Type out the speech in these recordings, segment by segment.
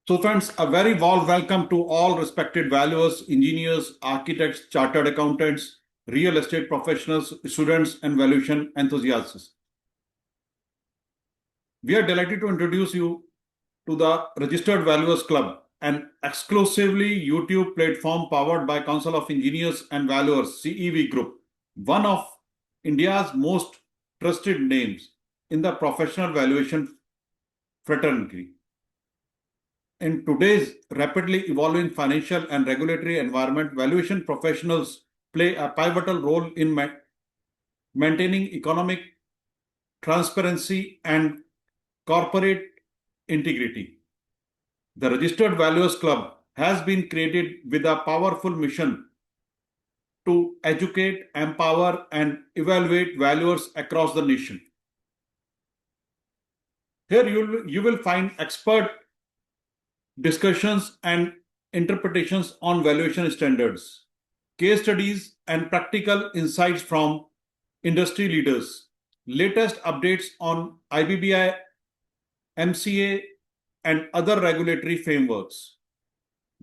So friends, a very warm welcome to all respected valuers, engineers, architects, chartered accountants, real estate professionals, students, and valuation enthusiasts. We are delighted to introduce you to the Registered Valuers Club, an exclusively YouTube platform powered by Council of Engineers and Valuers, CEV Group, one of India's most trusted names in the professional valuation fraternity. In today's rapidly evolving financial and regulatory environment, valuation professionals play a pivotal role in maintaining economic transparency and corporate integrity. The Registered Valuers Club has been created with a powerful mission to educate, empower, and evaluate valuers across the nation. Here you will find expert discussions and interpretations on valuation standards, case studies, and practical insights from industry leaders, latest updates on IBBI, MCA, and other regulatory frameworks,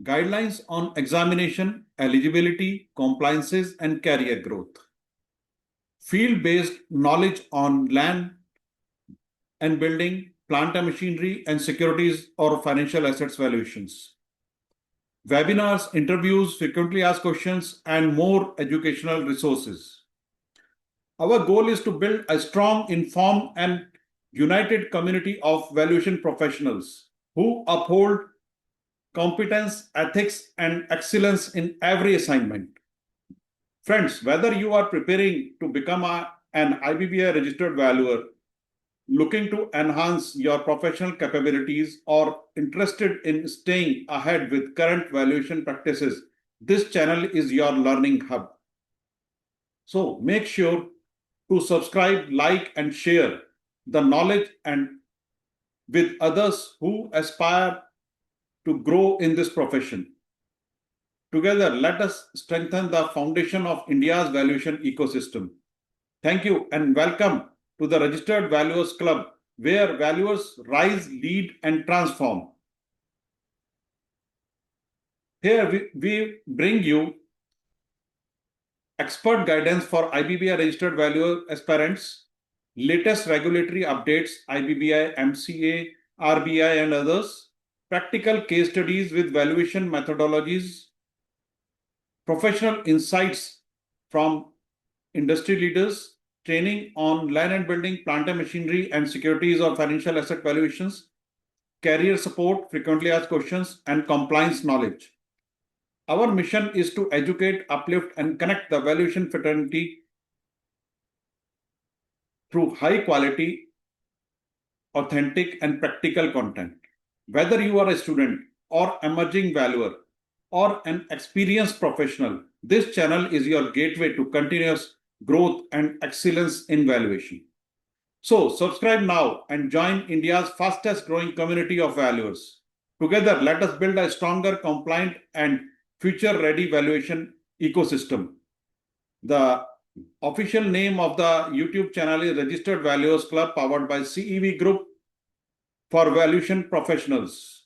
guidelines on examination, eligibility, compliances, and career growth, field-based knowledge on land and building, plant and machinery, and securities or financial assets valuations, webinars, interviews, frequently asked questions, and more educational resources. Our goal is to build a strong, informed, and united community of valuation professionals who uphold competence, ethics, and excellence in every assignment. Friends, whether you are preparing to become an IBBI registered valuer, looking to enhance your professional capabilities, or interested in staying ahead with current valuation practices, this channel is your learning hub. So make sure to subscribe, like, and share the knowledge and with others who aspire to grow in this profession. Together, let us strengthen the foundation of India's valuation ecosystem. Thank you and welcome to the Registered Valuers Club, where valuers rise, lead, and transform. Here we bring you expert guidance for IBBI registered valuer aspirants, latest regulatory updates, IBBI, MCA, RBI, and others, practical case studies with valuation methodologies, professional insights from industry leaders, training on land and building, plant and machinery, and securities or financial asset valuations, career support, frequently asked questions, and compliance knowledge. Our mission is to educate, uplift, and connect the valuation fraternity through high quality, authentic, and practical content. Whether you are a student or emerging valuer or an experienced professional, this channel is your gateway to continuous growth and excellence in valuation. So subscribe now and join India's fastest growing community of valuers. Together, let us build a stronger, compliant, and future-ready valuation ecosystem. The official name of the YouTube channel is Registered Valuers Club, powered by CEV Group for valuation professionals.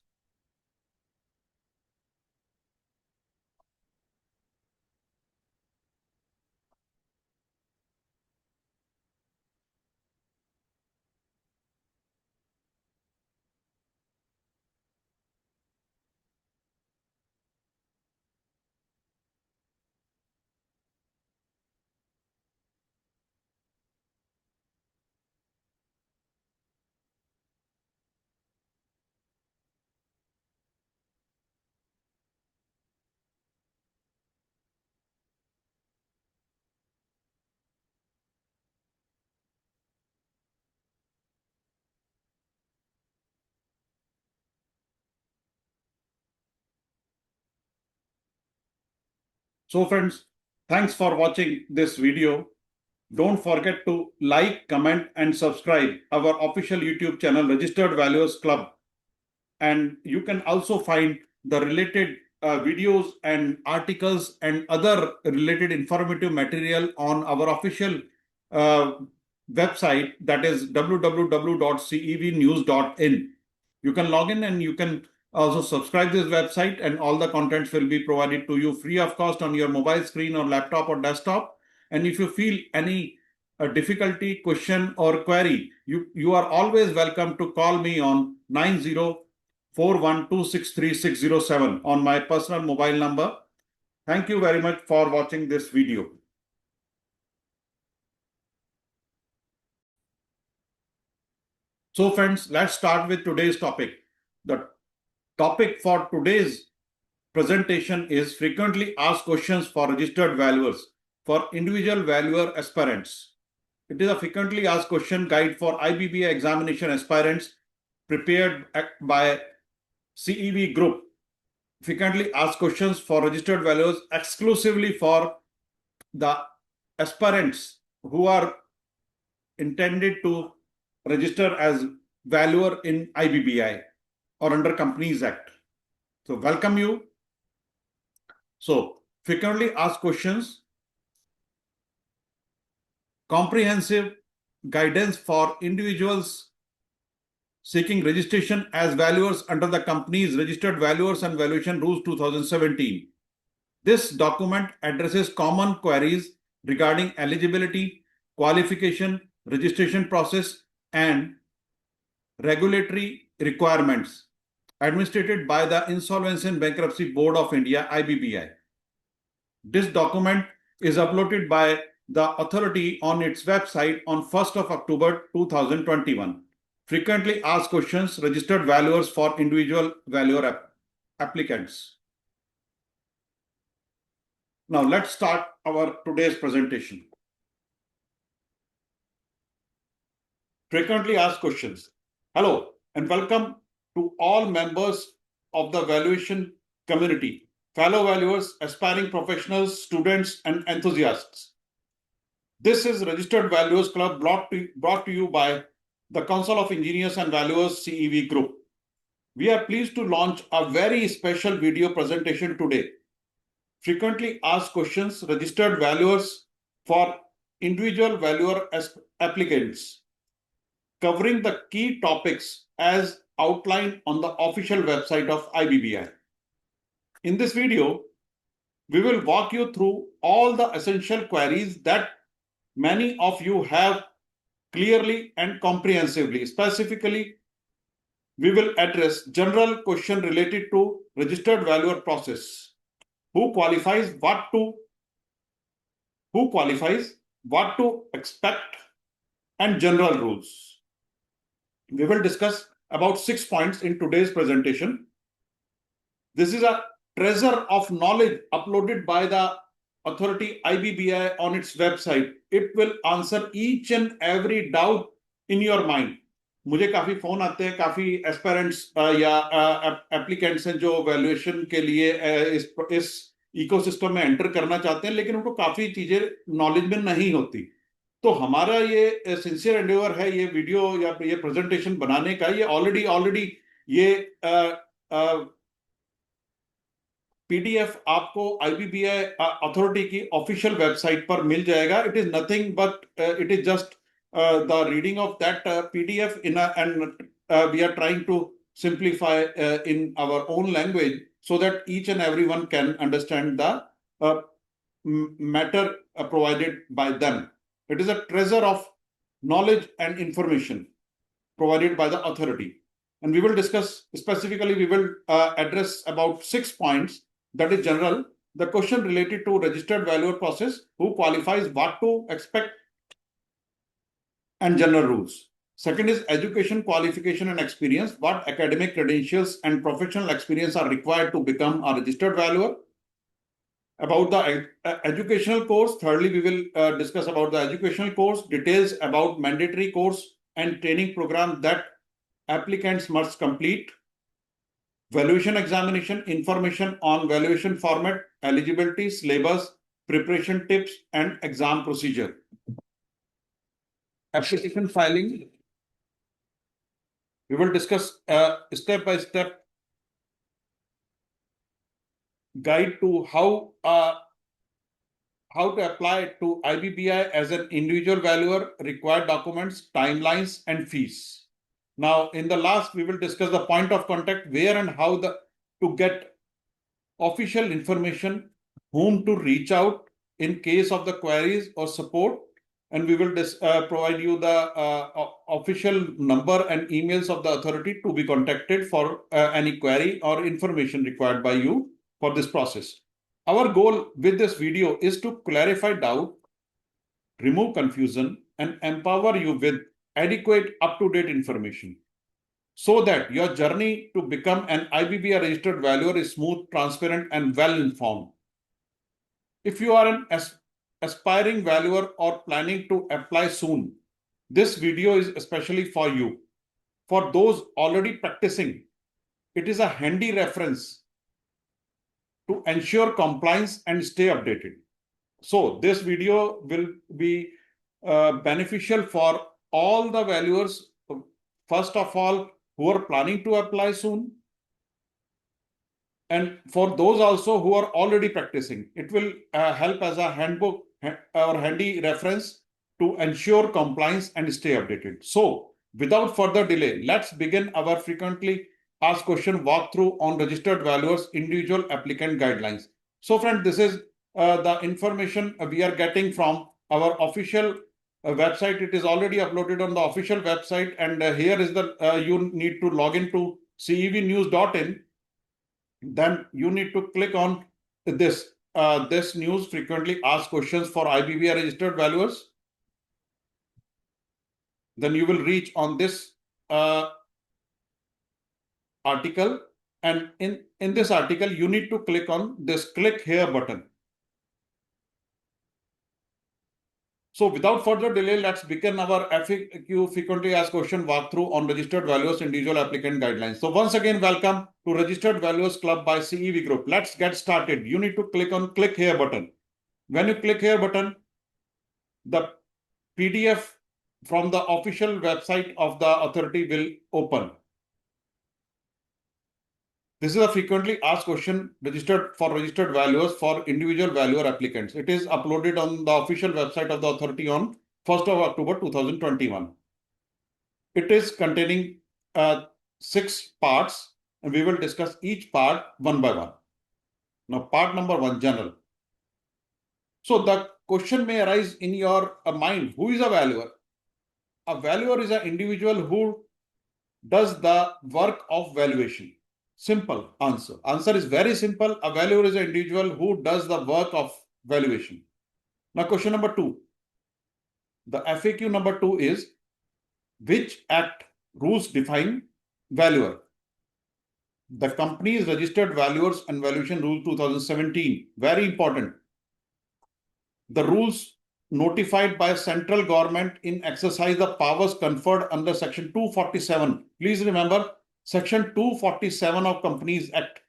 So friends, thanks for watching this video. Don't forget to like, comment, and subscribe our official YouTube channel, Registered Valuers Club. And you can also find the related videos and articles and other related informative material on our official website, that is www.cevnews.in. You can log in and you can Also, subscribe this website and all the contents will be provided to you free of cost on your mobile screen or laptop or desktop. And if you feel any difficulty, question or query, you are always welcome to call me on 9041263607 on my personal mobile number. Thank you very much for watching this video. So friends, let's start with today's topic. The topic for today's presentation is frequently asked questions for registered valuers for individual valuer aspirants. It is a frequently asked question guide for IBBI examination aspirants prepared by CEV Group. Frequently asked questions for registered valuers exclusively for the aspirants who are intended to register as valuer in IBBI or under Companies Act. So welcome you. So frequently asked questions, comprehensive guidance for individuals seeking registration as valuers under the Companies Registered Valuers and Valuation Rules 2017. This document addresses common queries regarding eligibility, qualification, registration process, and regulatory requirements administered by the Insolvency and Bankruptcy Board of India, IBBI. This document is uploaded by the authority on its website on 1st of October 2021. Frequently asked questions, registered valuers for individual valuer applicants. Now let's start our today's presentation. Frequently asked questions. Hello and welcome to all members of the valuation community, fellow valuers, aspiring professionals, students, and enthusiasts. This is Registered Valuers Club brought to you by the Council of Engineers and Valuers CEV Group. We are pleased to launch a very special video presentation today. Frequently asked questions, registered valuers for individual valuer applicants, covering the key topics as outlined on the official website of IBBI. In this video, we will walk you through all the essential queries that many of you have clearly and comprehensively. Specifically, we will address general question related to registered valuer process. Who qualifies, what to expect, and general rules. We will discuss about 6 points in today's presentation. This is a treasure of knowledge uploaded by the authority IBBI on its website. It will answer each and every doubt in your mind. मुझे काफी phone आते हैं, काफी aspirants या applicants हैं जो valuation के लिए इस इकोसिस्टम में एंटर करना चाहते हैं, लेकिन उनको काफी चीजें नॉलेज में नहीं होती. तो हमारा ये सिंसियर एंडेवर है ये वीडियो या ये प्रेजेंटेशन बनाने का. ये ऑलरेडी ये पीडीएफ आपको आईबीबीआई अथॉरिटी की ऑफिशियल वेबसाइट पर मिल जाएगा. It is nothing but it is just the reading of that PDF and we are trying to simplify in our own language so that each and everyone can understand the matter provided by them. It is a treasure of knowledge and information provided by the authority. And we will discuss specifically, we will address about 6 points. That is general, the question related to registered valuer process, who qualifies, what to expect, and general rules. Second is education, qualification, and experience. What academic credentials and professional experience are required to become a registered valuer? About the educational course. Thirdly, we will discuss about the educational course, details about mandatory course and training program that applicants must complete. Valuation examination, information on valuation format, eligibility, syllabus, preparation tips, and exam procedure. Application filing. We will discuss step by step guide to how to apply to IBBI as an individual valuer, required documents, timelines, and fees. Now, in the last, we will discuss the point of contact, where and how to get official information, whom to reach out in case of the queries or support, and we will provide you the official number and emails of the authority to be contacted for any query or information required by you for this process. Our goal with this video is to clarify doubt, remove confusion, and empower you with adequate up-to-date information, so that your journey to become an IBBI registered valuer is smooth, transparent, and well-informed. If you are an aspiring valuer or planning to apply soon, this video is especially for you. For those already practicing, it is a handy reference to ensure compliance and stay updated. So this video will be beneficial for all the valuers, first of all, who are planning to apply soon, and for those also who are already practicing. It will help as a handbook or handy reference to ensure compliance and stay updated. So without further delay, let's begin our frequently asked question walkthrough on registered valuers individual applicant guidelines. So friend, this is the information we are getting from our official website. It is already uploaded on the official website, and here is the you need to log into cevnews.in. Then you need to click on this this news frequently asked questions for IBBI registered valuers. Then you will reach on this article, and in this article you need to click on this click here button. So without further delay, let's begin our FAQ frequently asked question walkthrough on registered valuers individual applicant guidelines. So once again, welcome to Registered Valuers Club by CEV Group. Let's get started. You need to click on click here button. When you click here button, the PDF from the official website of the authority will open. This is a frequently asked question registered valuers for individual valuer applicants. It is uploaded on the official website of the authority on 1st of October 2021. It is containing 6 parts, and we will discuss each part one by one. Now, part number 1, general. So the question may arise in your mind, who is a valuer? A valuer is an individual who does the work of valuation. Simple answer. Answer is very simple. A valuer is an individual who does the work of valuation. Now, question number 2. The FAQ number 2 is, which act rules define valuer? The Company's Registered Valuers and Valuation Rule 2017. Very important. The rules notified by central government in exercise the powers conferred under Section 247. Please remember, Section 247 of Companies Act,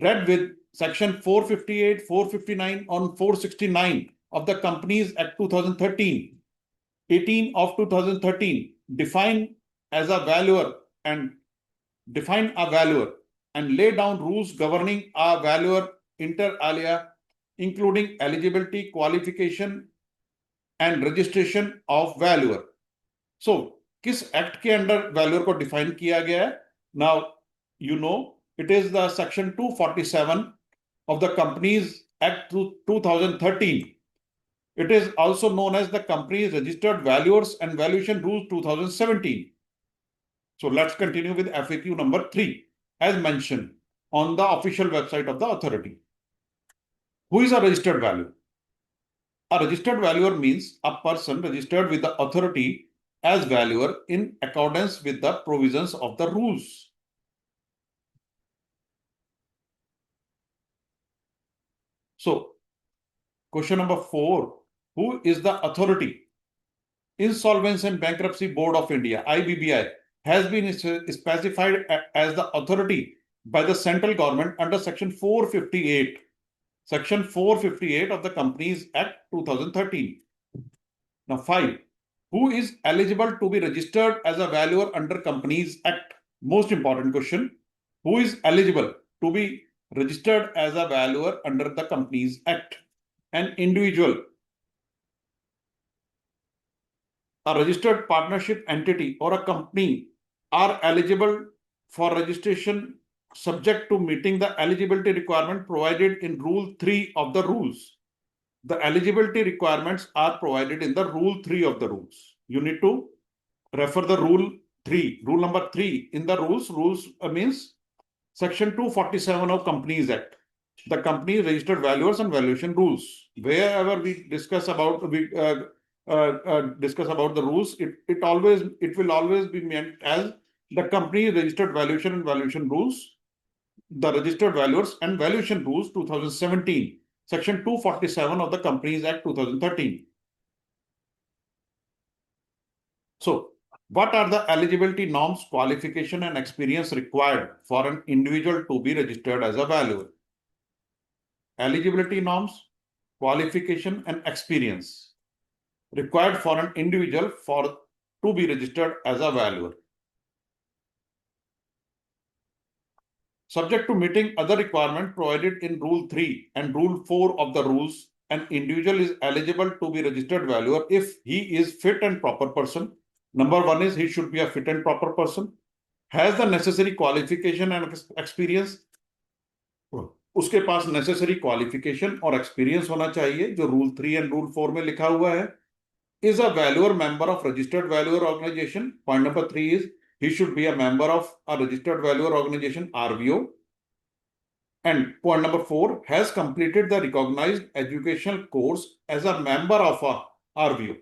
read with Section 458, 459 on 469 of the Companies Act 2013, 18 of 2013, define a valuer and lay down rules governing a valuer inter alia, including eligibility, qualification and registration of valuer. So, किस act के under valuer को define किया गया है? Now, you know, it is the Section 247 of the Companies Act 2013. It is also known as the Companies Registered Valuers and Valuation Rules 2017. So let's continue with FAQ number 3, as mentioned on the official website of the authority. Who is a registered valuer? A registered valuer means a person registered with the authority as valuer in accordance with the provisions of the rules. So, question number 4, who is the authority? Insolvency and Bankruptcy Board of India, IBBI, has been specified as the authority by the central government under Section 458. Section 458 of the Companies Act 2013. Now, 5. Who is eligible to be registered as a valuer under Companies Act? Most important question. Who is eligible to be registered as a valuer under the Companies Act? An individual, a registered partnership entity, or a company are eligible for registration subject to meeting the eligibility requirement provided in Rule 3 of the rules. The eligibility requirements are provided in the Rule 3 of the rules. You need to refer the Rule 3. Rule number 3 in the rules. Rules means Section 247 of Companies Act. The Company Registered Valuers and Valuation Rules. Wherever we discuss about the rules, it will always be meant as the Company Registered Valuation and Valuation Rules, the Registered Valuers and Valuation Rules 2017, Section 247 of the Companies Act 2013. So, what are the eligibility norms, qualification, and experience required for an individual to be registered as a valuer? Eligibility norms, qualification, and experience required for an individual to be registered as a valuer. Subject to meeting other requirements provided in Rule 3 and Rule 4 of the rules, an individual is eligible to be registered valuer if he is fit and proper person. Number one is he should be a fit and proper person, has the necessary qualification and experience. उसके पास necessary qualification और experience होना चाहिए जो Rule 3 and Rule 4 में लिखा हुआ है. Is a valuer member of registered valuer organization. Point number 3 is he should be a member of a registered valuer organization, RVO. And point number 4, has completed the recognized educational course as a member of a RVO.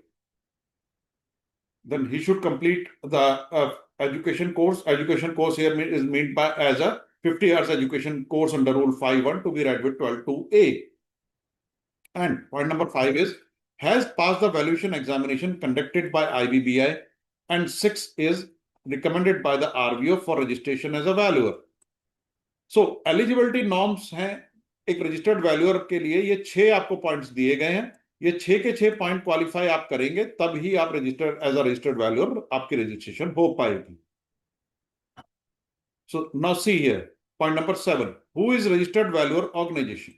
Then he should complete the education course. Education course here is meant by as a 50 hours education course under Rule 5.1 to be read with 12.2a. And point number 5 is has passed the valuation examination conducted by IBBI, and 6 is recommended by the RVO for registration as a valuer. So eligibility norms हैं एक registered valuer के लिए. ये 6 आपको points दिए गए हैं. ये 6 के 6 point qualify आप करेंगे तब ही आप registered as a registered valuer आपकी registration हो पाएगी. So now see here, point number 7. Who is registered valuer organization?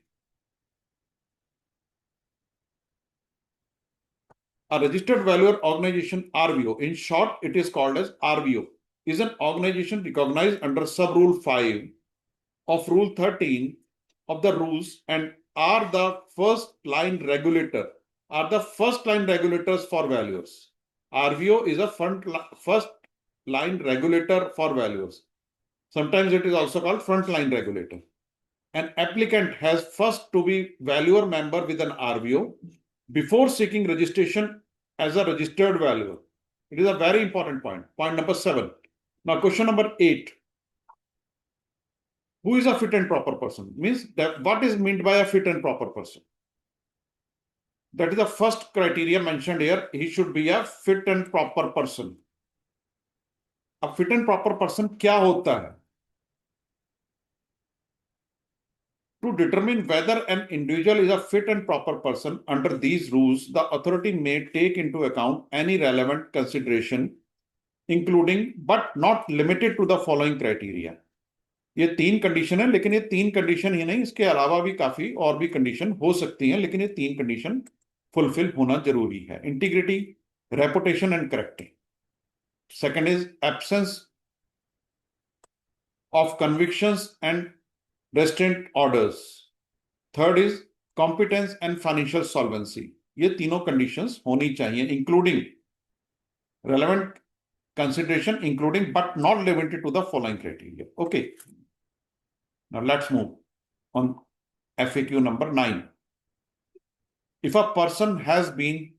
A registered valuer organization, RVO, in short, it is called as RVO, is an organization recognized under sub-rule 5 of Rule 13 of the rules and are the first line regulators for valuers. RVO is a first line regulator for valuers. Sometimes it is also called front line regulator. An applicant has first to be valuer member with an RVO before seeking registration as a registered valuer. It is a very important point. Point number 7. Now, question number 8. Who is a fit and proper person? Means that what is meant by a fit and proper person? That is the first criteria mentioned here. He should be a fit and proper person. A fit and proper person क्या होता है? To determine whether an individual is a fit and proper person under these rules, the authority may take into account any relevant consideration, including but not limited to the following criteria. ये 3 condition है, लेकिन ये 3 condition ही नहीं, इसके अलावा भी काफी और भी कंडीशन हो सकती हैं, लेकिन ये 3 कंडीशन फुलफिल होना जरूरी है. Integrity, reputation and character. Second is absence of convictions and restraint orders. Third is competence and financial solvency. ये तीनों conditions होनी चाहिए, including relevant consideration, including but not limited to the following criteria. Okay. Now let's move on FAQ number 9. If a person has been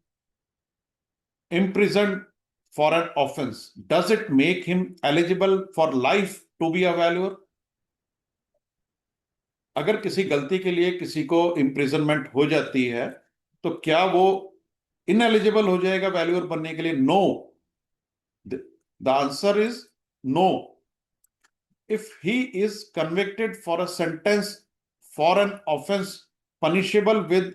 imprisoned for an offense, does it make him eligible for life to be a valuer? अगर किसी गलती के लिए किसी को imprisonment हो जाती है तो क्या वो इनएलिजिबल हो जाएगा वैल्यूअर बनने के लिए? No. The answer is no. If he is convicted for a sentence for an offence punishable with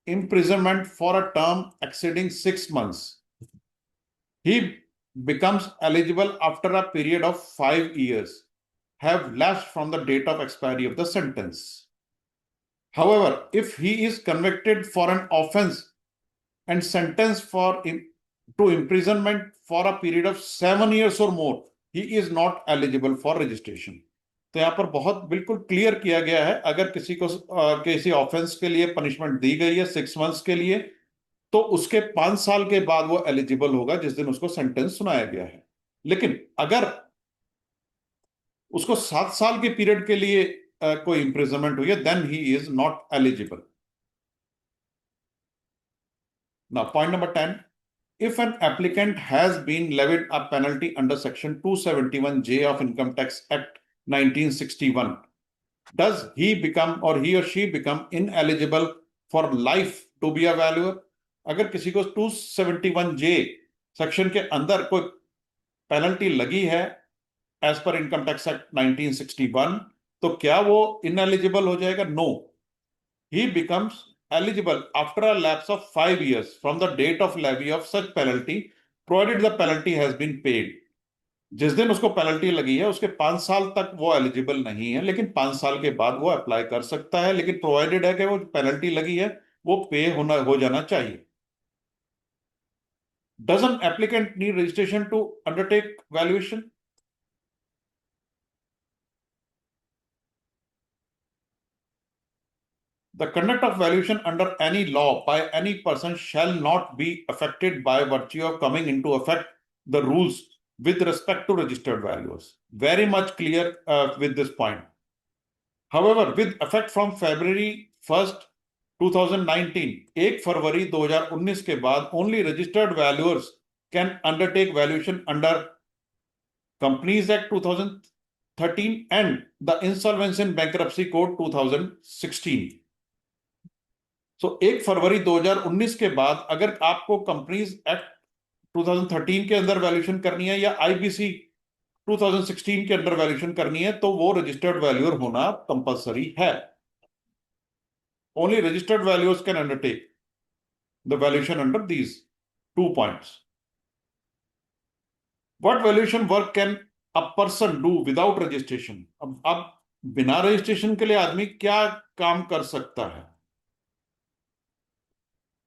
imprisonment for a term exceeding 6 months, he becomes eligible after a period of 5 years have lapsed from the date of expiry of the sentence. However, if he is convicted for an offense and sentenced to imprisonment for a period of 7 years or more, he is not eligible for registration. तो यहाँ पर बहुत बिल्कुल clear किया गया है, अगर किसी को किसी ऑफेंस के लिए पनिशमेंट दी गई है 6 मंथ्स के लिए, तो उसके 5 साल के बाद वो एलिजिबल होगा जिस दिन उसको सेंटेंस सुनाया गया है। लेकिन अगर उसको 7 साल के पीरियड के लिए कोई इंप्रिजनमेंट हुई है, then he is not eligible. Now point number 10, if an applicant has been levied a penalty under section 271J of Income Tax Act 1961, does he become or he or she become ineligible for life to be a valuer? अगर किसी को 271J section के अंदर कोई penalty लगी है as per income tax act 1961, तो क्या वो इनएलिजिबल हो जाएगा? No, he becomes eligible after a lapse of 5 years from the date of levy of such penalty, provided the penalty has been paid. जिस दिन उसको पेनल्टी लगी है उसके 5 साल तक वो एलिजिबल नहीं है, लेकिन 5 साल के बाद वो अप्लाई कर सकता है, लेकिन प्रोवाइडेड है कि वो पेनल्टी लगी है वो पे हो जाना चाहिए। Does an applicant need registration to undertake valuation? The conduct of valuation under any law by any person shall not be affected by virtue of coming into effect the rules with respect to registered valuers. Very much clear with this point. However, with effect from February 1st, 2019, 1 फरवरी 2019 के बाद only registered valuers can undertake valuation under Companies Act 2013 and the Insolvency and Bankruptcy Code 2016. सो 1 फरवरी 2019 के बाद अगर आपको companies act 2013 के अंदर valuation करनी है या आईबीसी 2016 के अंदर वैल्यूएशन करनी है, तो वो रजिस्टर्ड वैल्यूअर होना कंपलसरी है। Only registered valuers can undertake the valuation under these 2 points. What valuation work can a person do without registration? अब बिना रजिस्ट्रेशन के लिए आदमी क्या काम कर सकता है?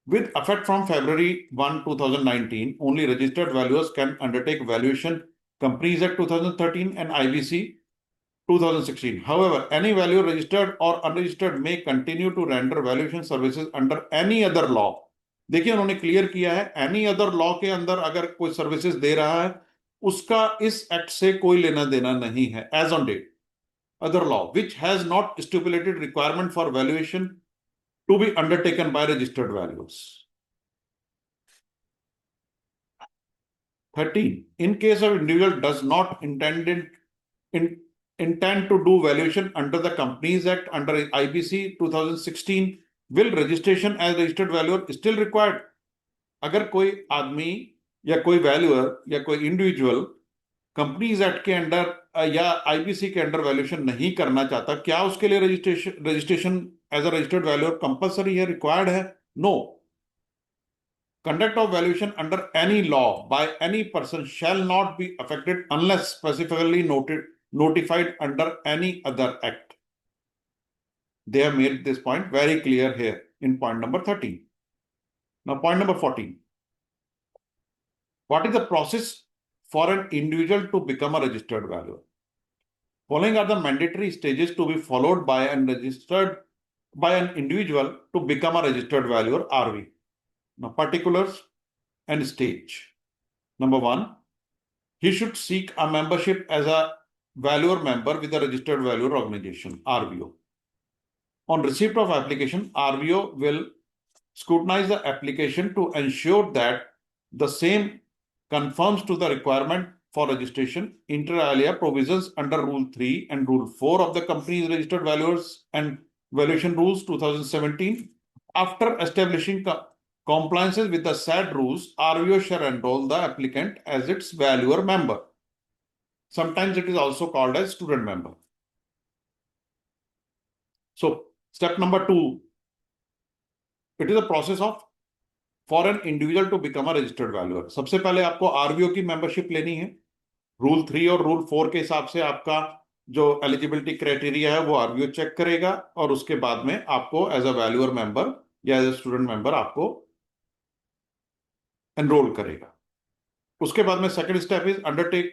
With effect from February 1, 2019, only registered valuers can undertake valuation, Companies Act 2013 and IBC 2016. However, any valuer registered or unregistered may continue to render valuation services under any other law. देखिए उन्होंने क्लियर किया है, any other law के अंदर अगर कोई services दे रहा है उसका इस एक्ट से कोई लेना देना नहीं है। As on date, other law which has not stipulated requirement for valuation to be undertaken by registered valuers. 13. In case of individual does not intend to do valuation under the Companies Act under IBC 2016, will registration as registered valuer still required? अगर कोई आदमी या कोई valuer या कोई individual companies act के under या IBC के अंडर वैल्यूएशन नहीं करना चाहता, क्या उसके लिए registration as a registered valuer compulsory है, रिक्वायर्ड है? No. Conduct of valuation under any law by any person shall not be affected unless specifically notified under any other act. They have made this point very clear here in point number 13. Now point number 14. What is the process for an individual to become a registered valuer? Following are the mandatory stages to be followed by an individual to become a registered valuer, RV. Now, particulars and stage. Number 1, he should seek a membership as a valuer member with a registered valuer organization, RVO. On receipt of application, RVO will scrutinize the application to ensure that the same conforms to the requirement for registration, inter alia provisions under Rule 3 and Rule 4 of the Companies Registered Valuers and Valuation Rules 2017. After establishing compliances with the said rules, RVO shall enroll the applicant as its valuer member. Sometimes it is also called as student member. So, step number 2, it is a process of for an individual to become a registered valuer. सबसे पहले आपको RVO की membership लेनी है। Rule 3 और rule 4 के हिसाब से आपका जो एलिजिबिलिटी क्राइटेरिया है वो RVO चेक करेगा और उसके बाद में आपको एज अ वैल्यूअर मेंबर या एज अ स्टूडेंट मेंबर आपको एनरोल करेगा। उसके बाद में second step is undertake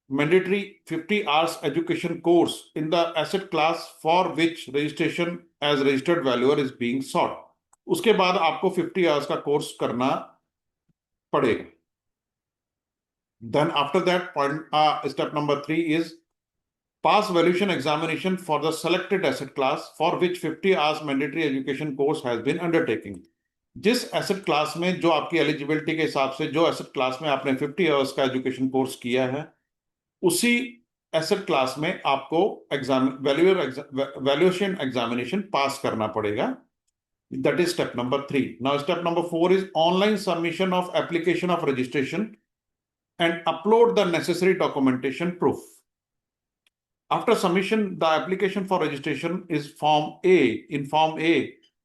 mandatory 50 hours education course in the asset class for which registration as registered valuer is being sought. उसके बाद आपको 50 hours का कोर्स करना पड़ेगा. Then after that point, step number 3 is pass valuation examination for the selected asset class for which 50 hours mandatory education course has been undertaken. जिस asset class में जो आपकी एलिजिबिलिटी के हिसाब से जो एसेट क्लास में आपने 50 आवर्स का एजुकेशन कोर्स किया है, उसी एसेट क्लास में आपको वैल्यूएशन एग्जामिनेशन पास करना पड़ेगा. That is step number 3. Now step number 4 is online submission of application of registration and upload the necessary documentation proof. After submission, the application for registration is Form A. In Form A,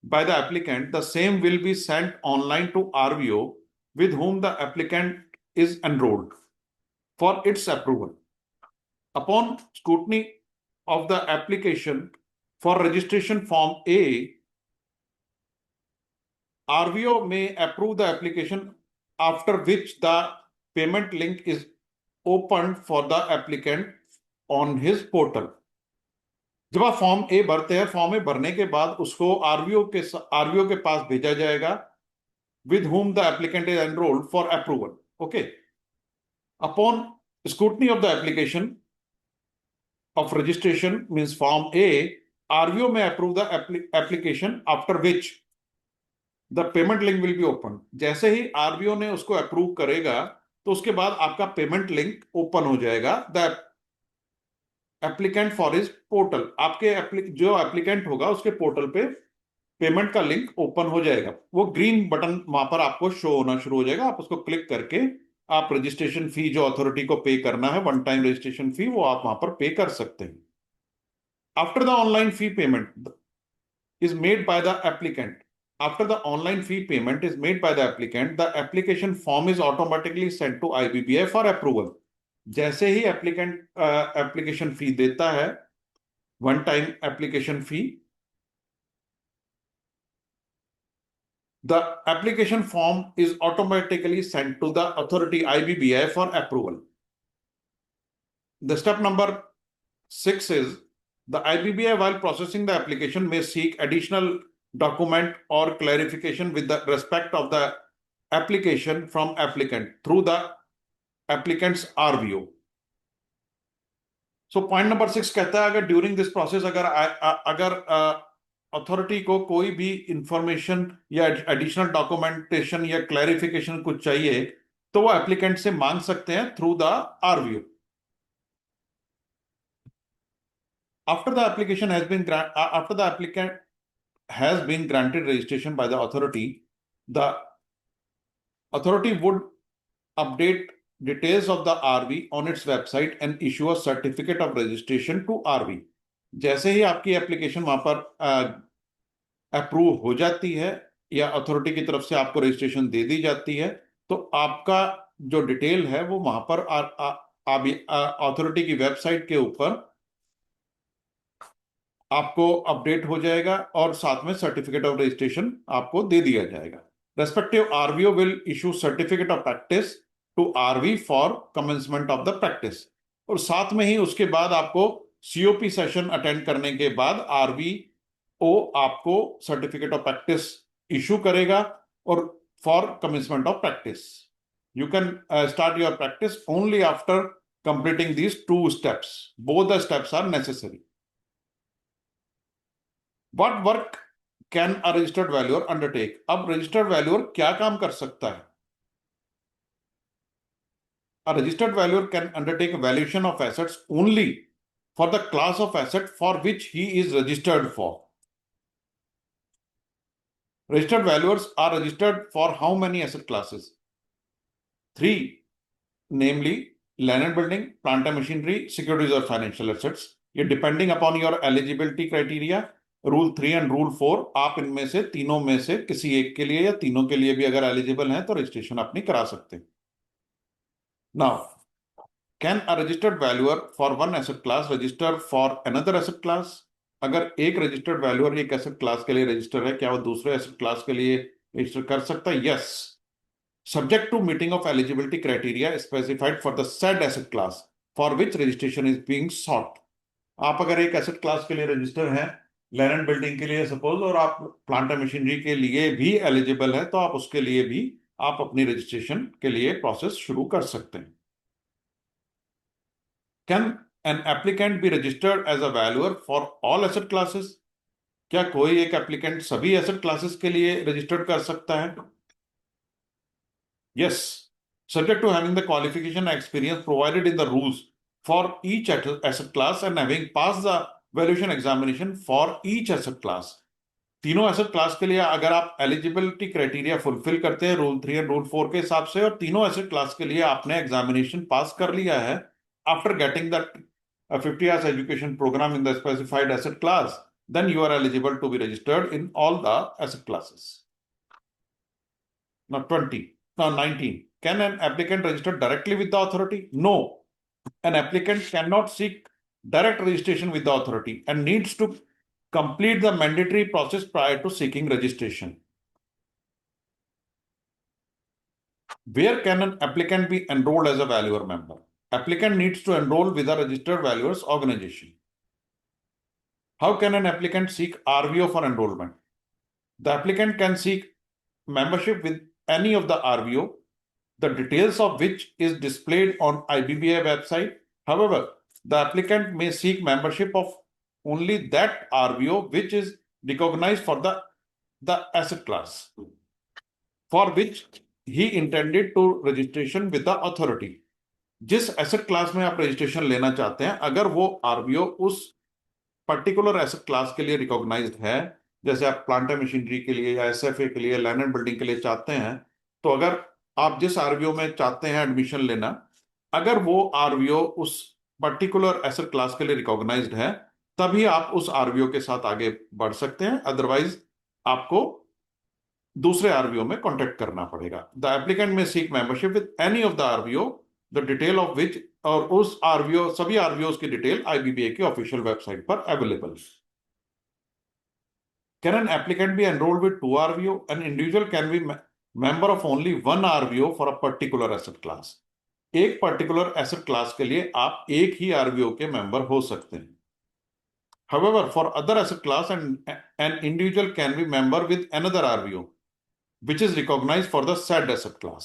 by the applicant, the same will be sent online to RVO with whom the applicant is enrolled for its approval. Upon scrutiny of the application for registration Form A, RVO may approve the application, after which the payment link is opened for the applicant on his portal. जब आप form ए भरते हैं, form ए भरने के बाद उसको आरवीओ के पास भेजा जाएगा with whom the applicant is enrolled for approval. Okay. Upon scrutiny of the application of registration means Form A, RVO may approve the application, after which the payment link will be opened. जैसे ही आरवीओ ने उसको approve करेगा तो उसके बाद आपका payment link open हो जाएगा. The applicant for his portal, आपके जो एप्लीकेंट होगा उसके पोर्टल पे पेमेंट का लिंक ओपन हो जाएगा. वो ग्रीन बटन वहां पर आपको शो होना शुरू हो जाएगा. आप उसको क्लिक करके आप रजिस्ट्रेशन फी जो अथॉरिटी को पे करना है, वन टाइम रजिस्ट्रेशन फी, वो आप वहां पर पे कर सकते हैं. After the online fee payment is made by the applicant. After the online fee payment is made by the applicant, the application form is automatically sent to IBBI for approval. जैसे ही applicant application fee देता है, one time application fee, the application form is automatically sent to the authority IBBI for approval. The step number 6 is the IBBI, while processing the application, may seek additional document or clarification with the respect of the application from applicant through the applicant's RVO. So point number 6 कहता है अगर during this process अगर authority को कोई भी information या additional documentation या clarification कुछ चाहिए तो वो एप्लीकेंट से मांग सकते हैं through the RVO. After the application has been after the applicant has been granted registration by the authority would update details of the RV on its website and issue a certificate of registration to RV. जैसे ही आपकी application वहां पर approve हो जाती है या authority की तरफ से आपको रजिस्ट्रेशन दे दी जाती है, तो आपका जो डिटेल है वो वहां पर अथॉरिटी की वेबसाइट के ऊपर आपको अपडेट हो जाएगा और साथ में सर्टिफिकेट ऑफ रजिस्ट्रेशन आपको दे दिया जाएगा. Respective RVO will issue certificate of practice to RV for commencement of the practice. और साथ में ही उसके बाद आपको सीओपी सेशन अटेंड करने के बाद आरवीओ आपको सर्टिफिकेट ऑफ प्रैक्टिस इशू करेगा और for commencement of practice. You can start your practice only after completing these 2 steps. Both the steps are necessary. What work can a registered valuer undertake? अब registered valuer क्या काम कर सकता है? A registered valuer can undertake valuation of assets only for the class of asset for which he is registered for. Registered valuers are registered for how many asset classes? 3, namely land and building, plant and machinery, securities or financial assets. ये depending upon your eligibility criteria, rule 3 and rule 4, आप इनमें से तीनों में से किसी एक के लिए या तीनों के लिए भी अगर एलिजिबल हैं तो रजिस्ट्रेशन अपनी करा सकते हैं. Now can a registered valuer for one asset class register for another asset class? अगर एक रजिस्टर्ड वैल्यूअर एक एसेट क्लास के लिए रजिस्टर है, क्या वो दूसरे एसेट क्लास के लिए रजिस्टर कर सकता है? Yes, subject to meeting of eligibility criteria specified for the said asset class. for which registration is being sought. आप अगर एक एसेट क्लास के लिए रजिस्टर हैं, लैंड एंड बिल्डिंग के लिए सपोज, और आप प्लांट एंड मशीनरी के लिए भी एलिजिबल है, तो आप उसके लिए भी आप अपनी रजिस्ट्रेशन के लिए प्रोसेस शुरू कर सकते हैं. Can an applicant be registered as a valuer for all asset classes? क्या कोई एक एप्लीकेंट सभी एसेट क्लासेस के लिए रजिस्टर्ड कर सकता है? Yes, subject to having the qualification and experience provided in the rules for each asset class and having passed the valuation examination for each asset class. तीनों एसेट क्लास के लिए अगर आप एलिजिबिलिटी क्राइटेरिया फुलफिल करते हैं rule 3 और rule 4 के हिसाब से, और तीनों एसेट क्लास के लिए आपने एग्जामिनेशन पास कर लिया है after getting the 50 hours education program in the specified asset class, then you are eligible to be registered in all the asset classes. Now 20. Now 19. Can an applicant register directly with the authority? No. An applicant cannot seek direct registration with the authority and needs to complete the mandatory process prior to seeking registration. Where can an applicant be enrolled as a valuer member? Applicant needs to enroll with a registered valuers organization. How can an applicant seek RVO for enrollment? The applicant can seek membership with any of the RVO, the details of which is displayed on IBBI website. However, the applicant may seek membership of only that RVO which is recognized for the asset class for which he intended to registration with the authority. जिस asset class में आप registration लेना चाहते हैं, अगर वो आरवीओ उस particular asset class के लिए रिकॉग्नाइज्ड है, जैसे आप प्लांट एंड मशीनरी के लिए या एसएफए के लिए, लैंड एंड बिल्डिंग के लिए चाहते हैं, तो अगर आप जिस आरवीओ में चाहते हैं एडमिशन लेना, अगर वो आरवीओ उस पर्टिकुलर एसेट क्लास के लिए रिकॉग्नाइज्ड है, तभी आप उस आरवीओ के साथ आगे बढ़ सकते हैं. अदरवाइज आपको दूसरे आरवीओ में कॉन्टेक्ट करना पड़ेगा. The applicant may seek membership with any of the RVO, the detail of which, और उस आरवीओ, सभी आरवीओ की डिटेल आईबीबीआई की ऑफिशियल वेबसाइट पर available. Can an applicant be enrolled with 2 RVO? An individual can be member of only 1 RVO for a particular asset class. एक particular asset class के लिए आप एक ही आरवीओ के मेंबर हो सकते हैं. However, for other asset class, an individual can be member with another RVO, which is recognized for the said asset class.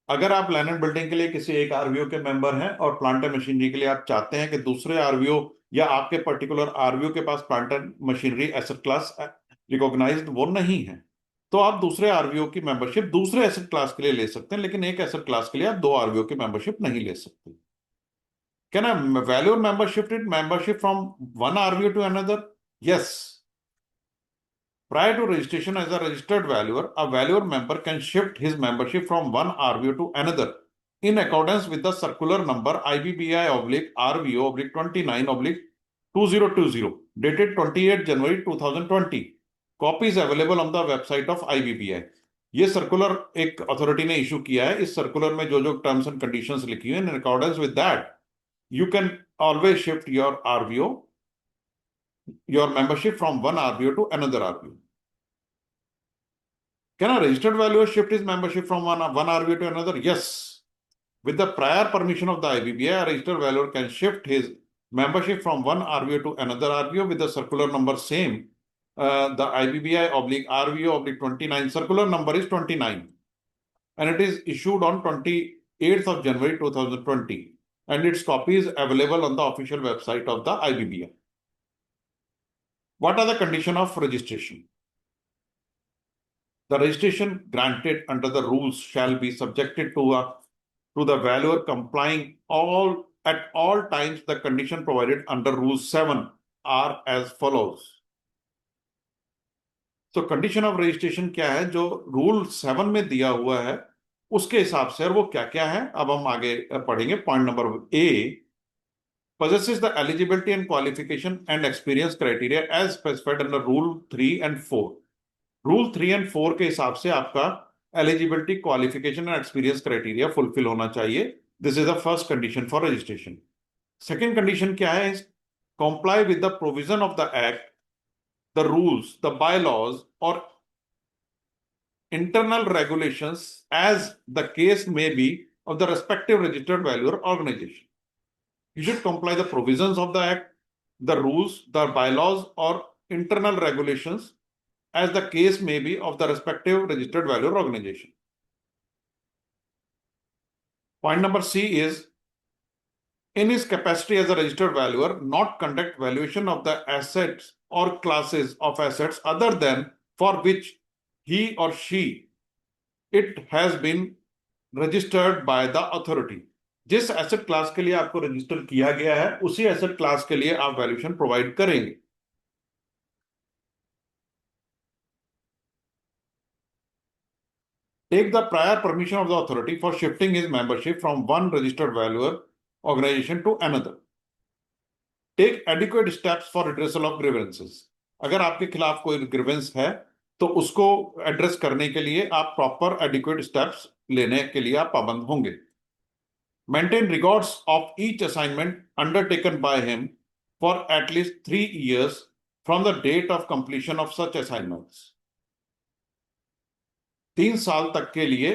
अगर आप लैंड एंड बिल्डिंग के लिए किसी एक आरवीओ के मेंबर हैं और प्लांट एंड मशीनरी के लिए आप चाहते हैं कि दूसरे आरवीओ या आपके पर्टिकुलर आरवीओ के पास plant and machinery asset class recognised वो नहीं है, तो आप दूसरे आरवीओ की मेंबरशिप दूसरे एसेट क्लास के लिए ले सकते हैं, लेकिन एक एसेट क्लास के लिए आप 2 आरवीओ की मेंबरशिप नहीं ले सकते. Can a valuer membership from one RVO to another? Yes. Prior to registration as a registered valuer, a valuer member can shift his membership from one RVO to another in accordance with the circular number IBBI/RVO/29/2020 dated 28 January 2020. Copy is available on the website of IBBI. ये circular एक authority ने issue किया है. इस circular में जो जो terms and conditions लिखी हुई हैं, in accordance with that you can always shift your RVO, your membership from one RVO to another RVO. Can a registered valuer shift his membership from one RVO to another? Yes. With the prior permission of the IBBI, a registered valuer can shift his membership from one RVO to another RVO with the circular number same. The IBBI/RVO/29 circular number is 29, and it is issued on 28th of January 2020. And its copy is available on the official website of the IBBI. What are the conditions of registration? The registration granted under the rules shall be subjected to the valuer complying at all times. The condition provided under Rule 7 are as follows. So condition of registration क्या है? जो Rule 7 में दिया हुआ है उसके हिसाब से, और वो क्या क्या है अब हम आगे पढ़ेंगे. Point number A, possesses the eligibility and qualification and experience criteria as specified under Rule 3 and 4. Rule 3 and 4 के हिसाब से आपका eligibility, qualification and experience criteria fulfill होना चाहिए. This is the first condition for registration. Second condition क्या है? Comply with the provision of the Act, the rules, the bylaws or internal regulations as the case may be of the respective registered valuer organization. You should comply the provisions of the act, the rules, the bylaws, or internal regulations, as the case may be, of the respective registered valuer organization. Point number C is, in his capacity as a registered valuer, not conduct valuation of the assets or classes of assets other than for which he or she it has been registered by the authority. जिस asset class के लिए आपको register किया गया है उसी asset class के लिए आप वैल्यूएशन प्रोवाइड करेंगे. Take the prior permission of the authority for shifting his membership from one registered valuer organization to another. Take adequate steps for redressal of grievances. अगर आपके खिलाफ कोई ग्रीवेंस है तो उसको एड्रेस करने के लिए आप प्रॉपर एडिक्वेट स्टेप्स लेने के लिए आप पाबंद होंगे. Maintain records of each assignment undertaken by him for at least 3 years from the date of completion of such assignments. 3 साल तक के लिए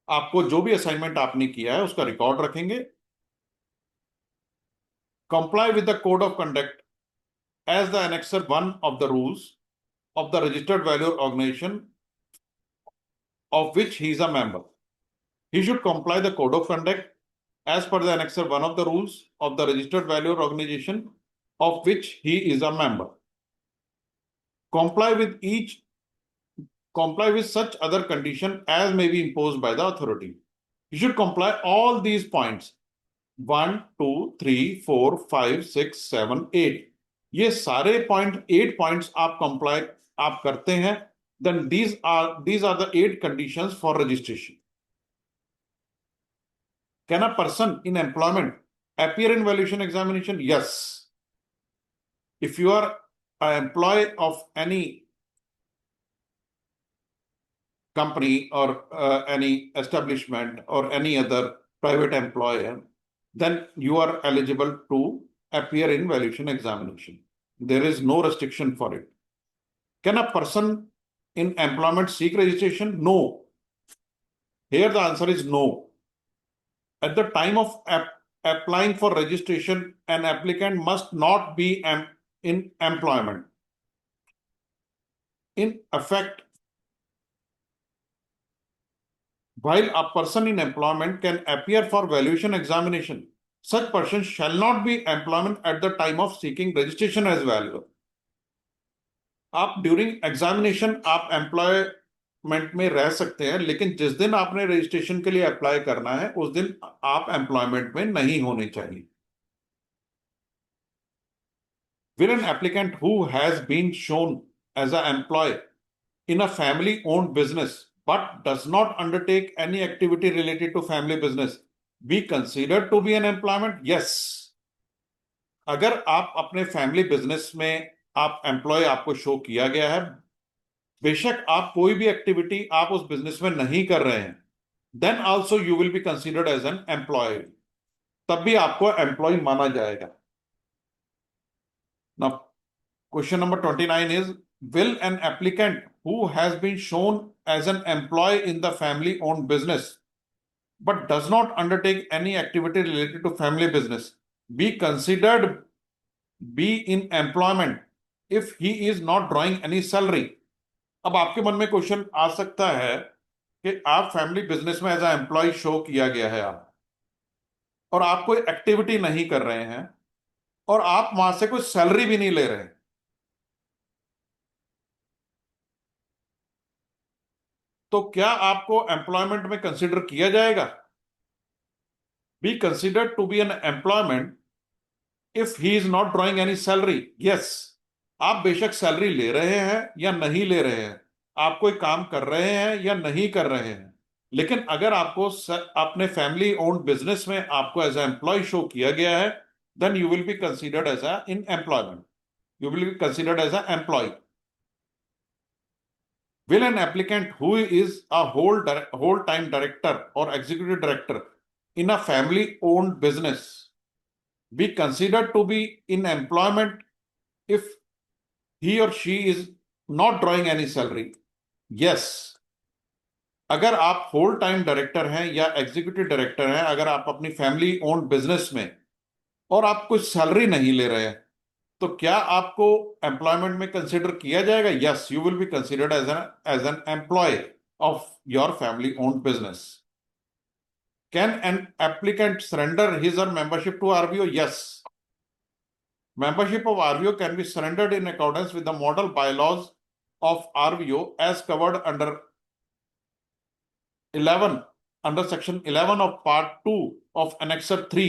आपको जो भी असाइनमेंट आपने किया है उसका रिकॉर्ड रखेंगे. Comply with the code of conduct as the annexer 1 of the rules of the registered valuer organization of which he is a member. He should comply the code of conduct as per the annexer 1 of the rules of the registered valuer organization of which he is a member. Comply with such other condition as may be imposed by the authority. You should comply all these points. 1, 2, 3, 4, 5, 6, 7, 8. ये सारे point 8 points आप comply आप करते हैं, then these are the 8 conditions for registration. Can a person in employment appear in valuation examination? Yes. If you are an employee of any company or any establishment or any other private employer, then you are eligible to appear in valuation examination. There is no restriction for it. Can a person in employment seek registration? No. Here the answer is no. At the time of applying for registration, an applicant must not be in employment. In effect, while a person in employment can appear for valuation examination, such person shall not be in employment at the time of seeking registration as valuer. आप during examination आप employment में रह सकते हैं, लेकिन जिस दिन आपने रजिस्ट्रेशन के लिए अप्लाई करना है उस दिन आप एम्प्लॉयमेंट में नहीं होने चाहिए. Will an applicant who has been shown as an employee in a family-owned business but does not undertake any activity related to family business be considered to be an employment? Yes. अगर आप अपने family business में आप employ आपको show किया गया है, बेशक आप कोई भी एक्टिविटी आप उस बिजनेस में नहीं कर रहे हैं, then also you will be considered as an employ. तब भी आपको एम्प्लॉय माना जाएगा. Now question number 29 is, will an applicant who has been shown as an employee in the family owned business but does not undertake any activity related to family business be considered be in employment if he is not drawing any salary? अब आपके मन में question आ सकता है कि आप family business में as a employ show किया गया है आप, और आप कोई एक्टिविटी नहीं कर रहे हैं और आप वहां से कोई सैलरी भी नहीं ले रहे हैं, तो क्या आपको एम्प्लॉयमेंट में कंसिडर किया जाएगा? Be considered to be an employment if he is not drawing any salary. Yes, आप बेशक सैलरी ले रहे हैं या नहीं ले रहे हैं, आप कोई काम कर रहे हैं या नहीं कर रहे हैं, लेकिन अगर आपको अपने फैमिली ओन्ड बिजनेस में आपको एज ए एम्प्लॉय शो किया गया है, then you will be considered as a in employment, you will be considered as a employ. Will an applicant who is a whole-time director or executive director in a family-owned business be considered to be in employment if he or she is not drawing any salary? Yes. अगर आप whole time director हैं या executive director हैं, अगर आप अपनी family owned business में और आप कुछ सैलरी नहीं ले रहे हैं, तो क्या आपको एम्प्लॉयमेंट में कंसिडर किया जाएगा? Yes, you will be considered as an employee of your family owned business. Can an applicant surrender his or membership to RVO? Yes. Membership of RVO can be surrendered in accordance with the model bylaws of RVO as covered under 11 under section 11 of part 2 of annexer 3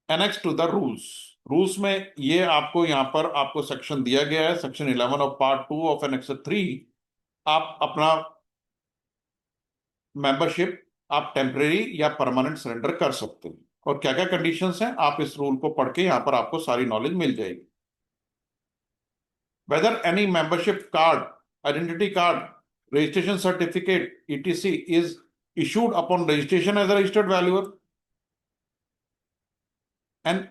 annex to the rules में ये आपको यहाँ पर आपको section दिया गया है, section 11 of part 2 of annexer 3. आप अपना मेंबरशिप आप टेम्परेरी या परमानेंट सरेंडर कर सकते हैं, और क्या क्या कंडीशंस हैं आप इस रूल को पढ़ के यहाँ पर आपको सारी नॉलेज मिल जाएगी. Whether any membership card, identity card, registration certificate, etc. is issued upon registration as a registered valuer. An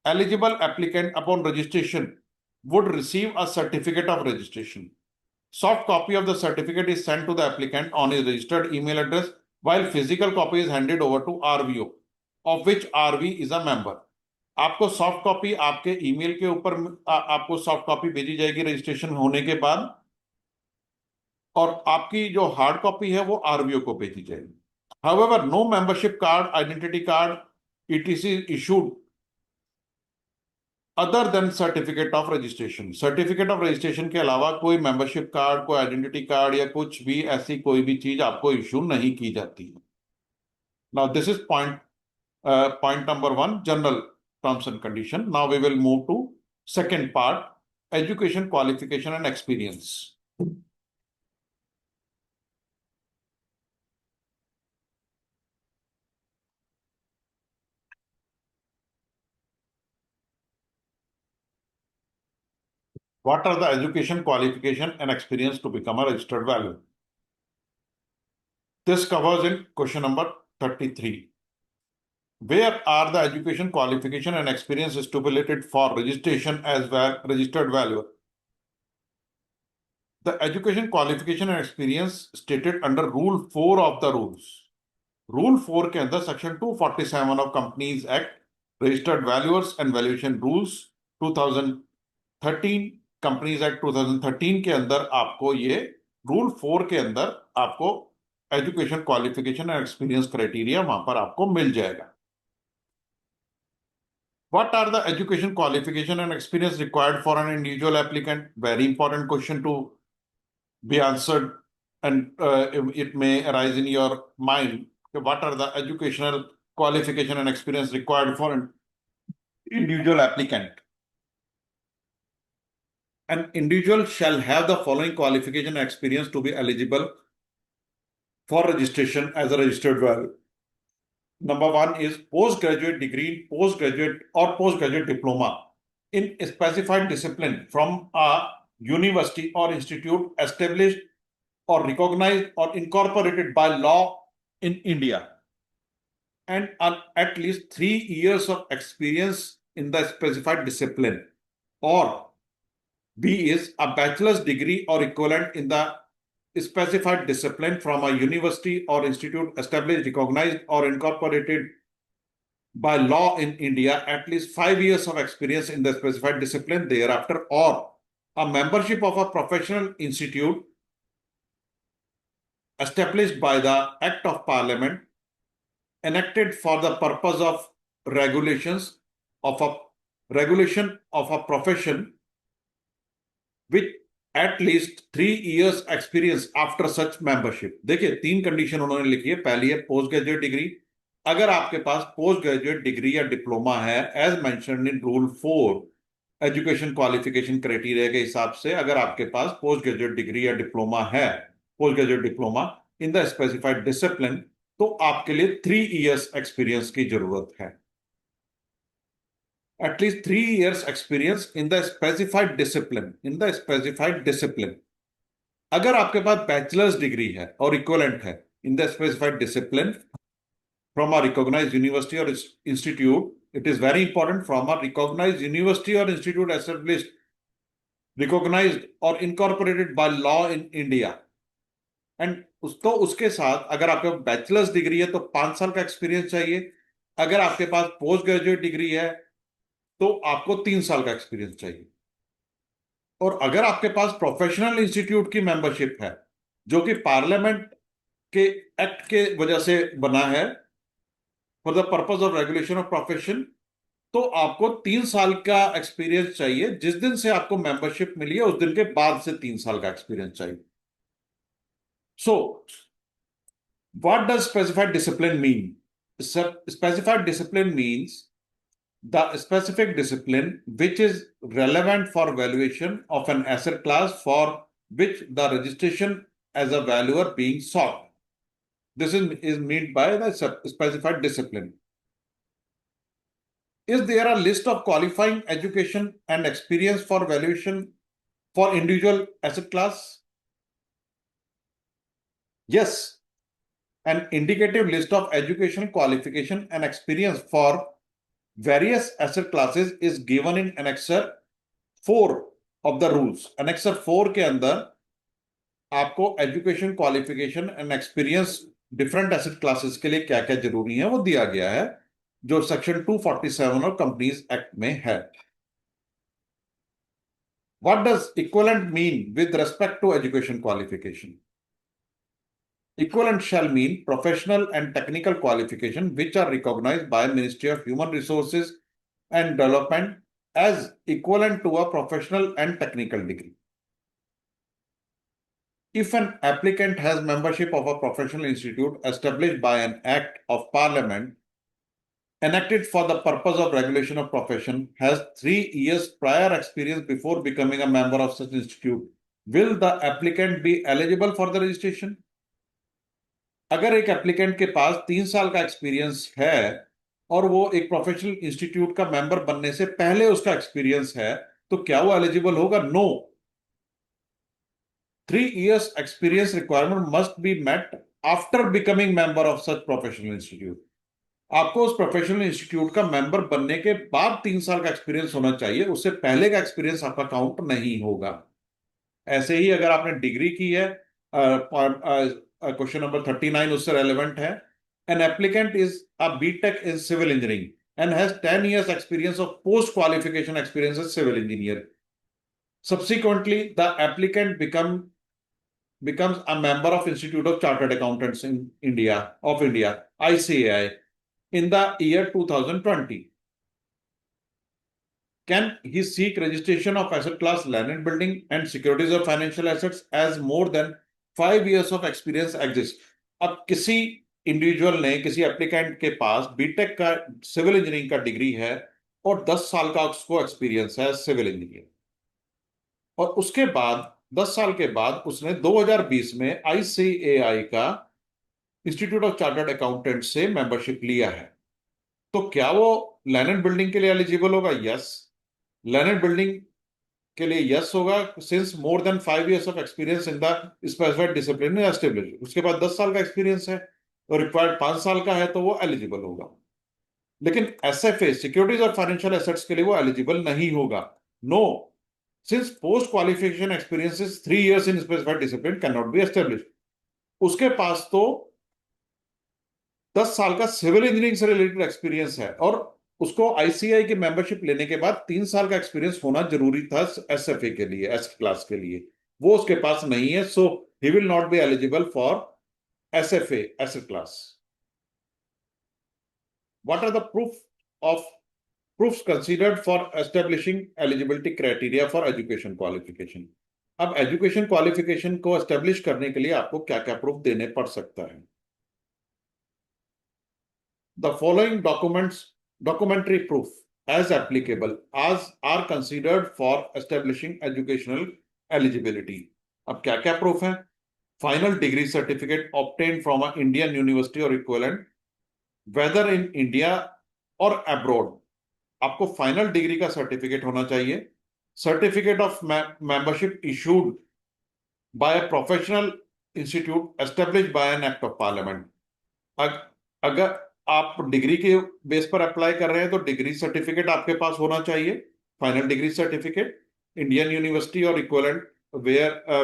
eligible applicant upon registration would receive a certificate of registration. Soft copy of the certificate is sent to the applicant on his registered email address, while physical copy is handed over to RVO, of which RV is a member. आपको soft copy आपके email के ऊपर आपको soft copy भेजी जाएगी registration होने के बाद, और आपकी जो हार्ड कॉपी है वो आरवीओ को भेजी जाएगी. However, no membership card, identity card, ETC issued other than certificate of registration. Certificate of registration के अलावा कोई मेंबरशिप कार्ड, कोई आइडेंटिटी कार्ड या कुछ भी ऐसी कोई भी चीज आपको इशू नहीं की जाती है. Now this is point number 1, general terms and condition. Now we will move to second part, education, qualification and experience. What are the education, qualification and experience to become a registered valuer? This covers in question number 33. Where are the education, qualification and experience stipulated for registration as registered valuer? The education, qualification and experience stated under Rule 4 of the rules. Rule 4 के अंदर Section 247 of Companies Act, Registered Valuers and Valuation Rules 2013, Companies Act 2013 के अंदर आपको ये Rule 4 के अंदर आपको education, qualification और एक्सपीरियंस क्राइटेरिया वहां पर आपको मिल जाएगा. What are the education, qualification and experience required for an individual applicant? Very important question to be answered, and it may arise in your mind. What are the educational, qualification and experience required for an individual applicant? An individual shall have the following qualification and experience to be eligible for registration as a registered valuer. Number 1 is postgraduate degree, postgraduate or postgraduate diploma in a specified discipline from a university or institute established or recognized or incorporated by law in India, and at least 3 years of experience in the specified discipline. Or B is a bachelor's degree or equivalent in the specified discipline from a university or institute established, recognized or incorporated by law in India, at least 5 years of experience in the specified discipline thereafter. Or a membership of a professional institute established by the Act of Parliament enacted for the purpose of regulation of a profession with at least 3 years experience after such membership. देखिए 3 condition उन्होंने लिखी है. पहली है post graduate degree. अगर आपके पास post graduate degree या डिप्लोमा है as mentioned in rule 4 education qualification criteria के हिसाब से, अगर आपके पास पोस्ट ग्रेजुएट डिग्री या डिप्लोमा है, post graduate diploma in the specified discipline, तो आपके लिए 3 इयर्स एक्सपीरियंस की जरूरत है. At least 3 years experience in the specified discipline. अगर आपके पास बैचलर्स डिग्री है और इक्विवेलेंट है in the specified discipline from a recognised university or institute, it is very important, from a recognised university or institute established, recognised और incorporated by law in India. And उसके साथ अगर आपके bachelors degree है तो 5 साल का एक्सपीरियंस चाहिए. अगर आपके पास पोस्ट ग्रेजुएट डिग्री है तो आपको 3 साल का एक्सपीरियंस चाहिए। और अगर आपके पास प्रोफेशनल इंस्टीट्यूट की मेंबरशिप है जो कि पार्लियामेंट के एक्ट के वजह से बना है, for the purpose of regulation of profession, तो आपको 3 साल का एक्सपीरियंस चाहिए। जिस दिन से आपको मेंबरशिप मिली है उस दिन के बाद से 3 साल का एक्सपीरियंस चाहिए। So what does specified discipline mean? Specified discipline means the specific discipline which is relevant for valuation of an asset class for which the registration as a valuer being sought. This is meant by the specified discipline. Is there a list of qualifying education and experience for valuation for individual asset class? Yes. An indicative list of education, qualification, and experience for various asset classes is given in Annexure 4 of the rules. Annexure 4 के अंदर आपको education, qualification and experience different asset classes के लिए क्या क्या जरूरी है वो दिया गया है, जो सेक्शन 247 और कंपनीज एक्ट में है। What does equivalent mean with respect to education qualification? Equivalent shall mean professional and technical qualification which are recognized by Ministry of Human Resources and Development as equivalent to a professional and technical degree. If an applicant has membership of a professional institute established by an act of parliament enacted for the purpose of regulation of profession, has 3 years prior experience before becoming a member of such institute, will the applicant be eligible for the registration? अगर एक applicant के पास 3 साल का experience है और वो एक professional institute का मेंबर बनने से पहले उसका एक्सपीरियंस है, तो क्या वो एलिजिबल होगा? No. 3 years experience requirement must be met after becoming member of such professional institute. आपको उस प्रोफेशनल इंस्टीट्यूट का मेंबर बनने के बाद 3 साल का एक्सपीरियंस होना चाहिए, उससे पहले का एक्सपीरियंस आपका काउंट नहीं होगा। ऐसे ही अगर आपने डिग्री की है, क्वेश्चन नंबर 39 उससे रेलेवेंट है। An applicant is a BTech in civil engineering and has 10 years experience of post qualification experience as civil engineer. Subsequently, the applicant becomes a member of Institute of Chartered Accountants in India ICAI in the year 2020. Can he seek registration of asset class land and building and securities of financial assets as more than 5 years of experience exists? अब किसी individual ने, किसी applicant के पास BTech का civil engineering का degree है और 10 साल का उसको एक्सपीरियंस है सिविल इंजीनियर, और उसके बाद 10 साल के बाद उसने 2020 में ICAI का इंस्टीट्यूट ऑफ चार्टर्ड अकाउंटेंट से मेंबरशिप लिया है, तो क्या वो लैंड एंड बिल्डिंग के लिए एलिजिबल होगा? यस। लैंड एंड बिल्डिंग के लिए यस होगा since more than 5 years of experience in the specified discipline establish. उसके बाद 10 साल का एक्सपीरियंस है और रिक्वायर्ड 5 साल का है, तो वो एलिजिबल होगा। लेकिन SFA सिक्योरिटीज और फाइनेंशियल एसेट्स के लिए वो एलिजिबल नहीं होगा। No, since post qualification experience 3 years in specified discipline can not be establish. उसके पास तो 10 साल का सिविल इंजीनियरिंग से रिलेटेड एक्सपीरियंस है और उसको ICAI की मेंबरशिप लेने के बाद 3 साल का एक्सपीरियंस होना जरूरी था SFA के लिए, एस क्लास के लिए। वो उसके पास नहीं है, so he will not be eligible for SFA asset class. What are the proofs considered for establishing eligibility criteria for education qualification? अब एजुकेशन क्वालिफिकेशन को एस्टेब्लिश करने के लिए आपको क्या क्या प्रूफ देने पड़ सकता है? The following documentary proof as applicable are considered for establishing educational eligibility. अब क्या क्या प्रूफ है? Final decree certificate obtained from an Indian university or equivalent, whether in India or abroad. आपको फाइनल डिग्री का सर्टिफिकेट होना चाहिए। Certificate of membership issued by a professional institute established bye an act of parliament. अगर आप degree के base पर apply कर रहे हैं तो डिग्री सर्टिफिकेट आपके पास होना चाहिए, final decree certificate, Indian university और इक्विवेलेंट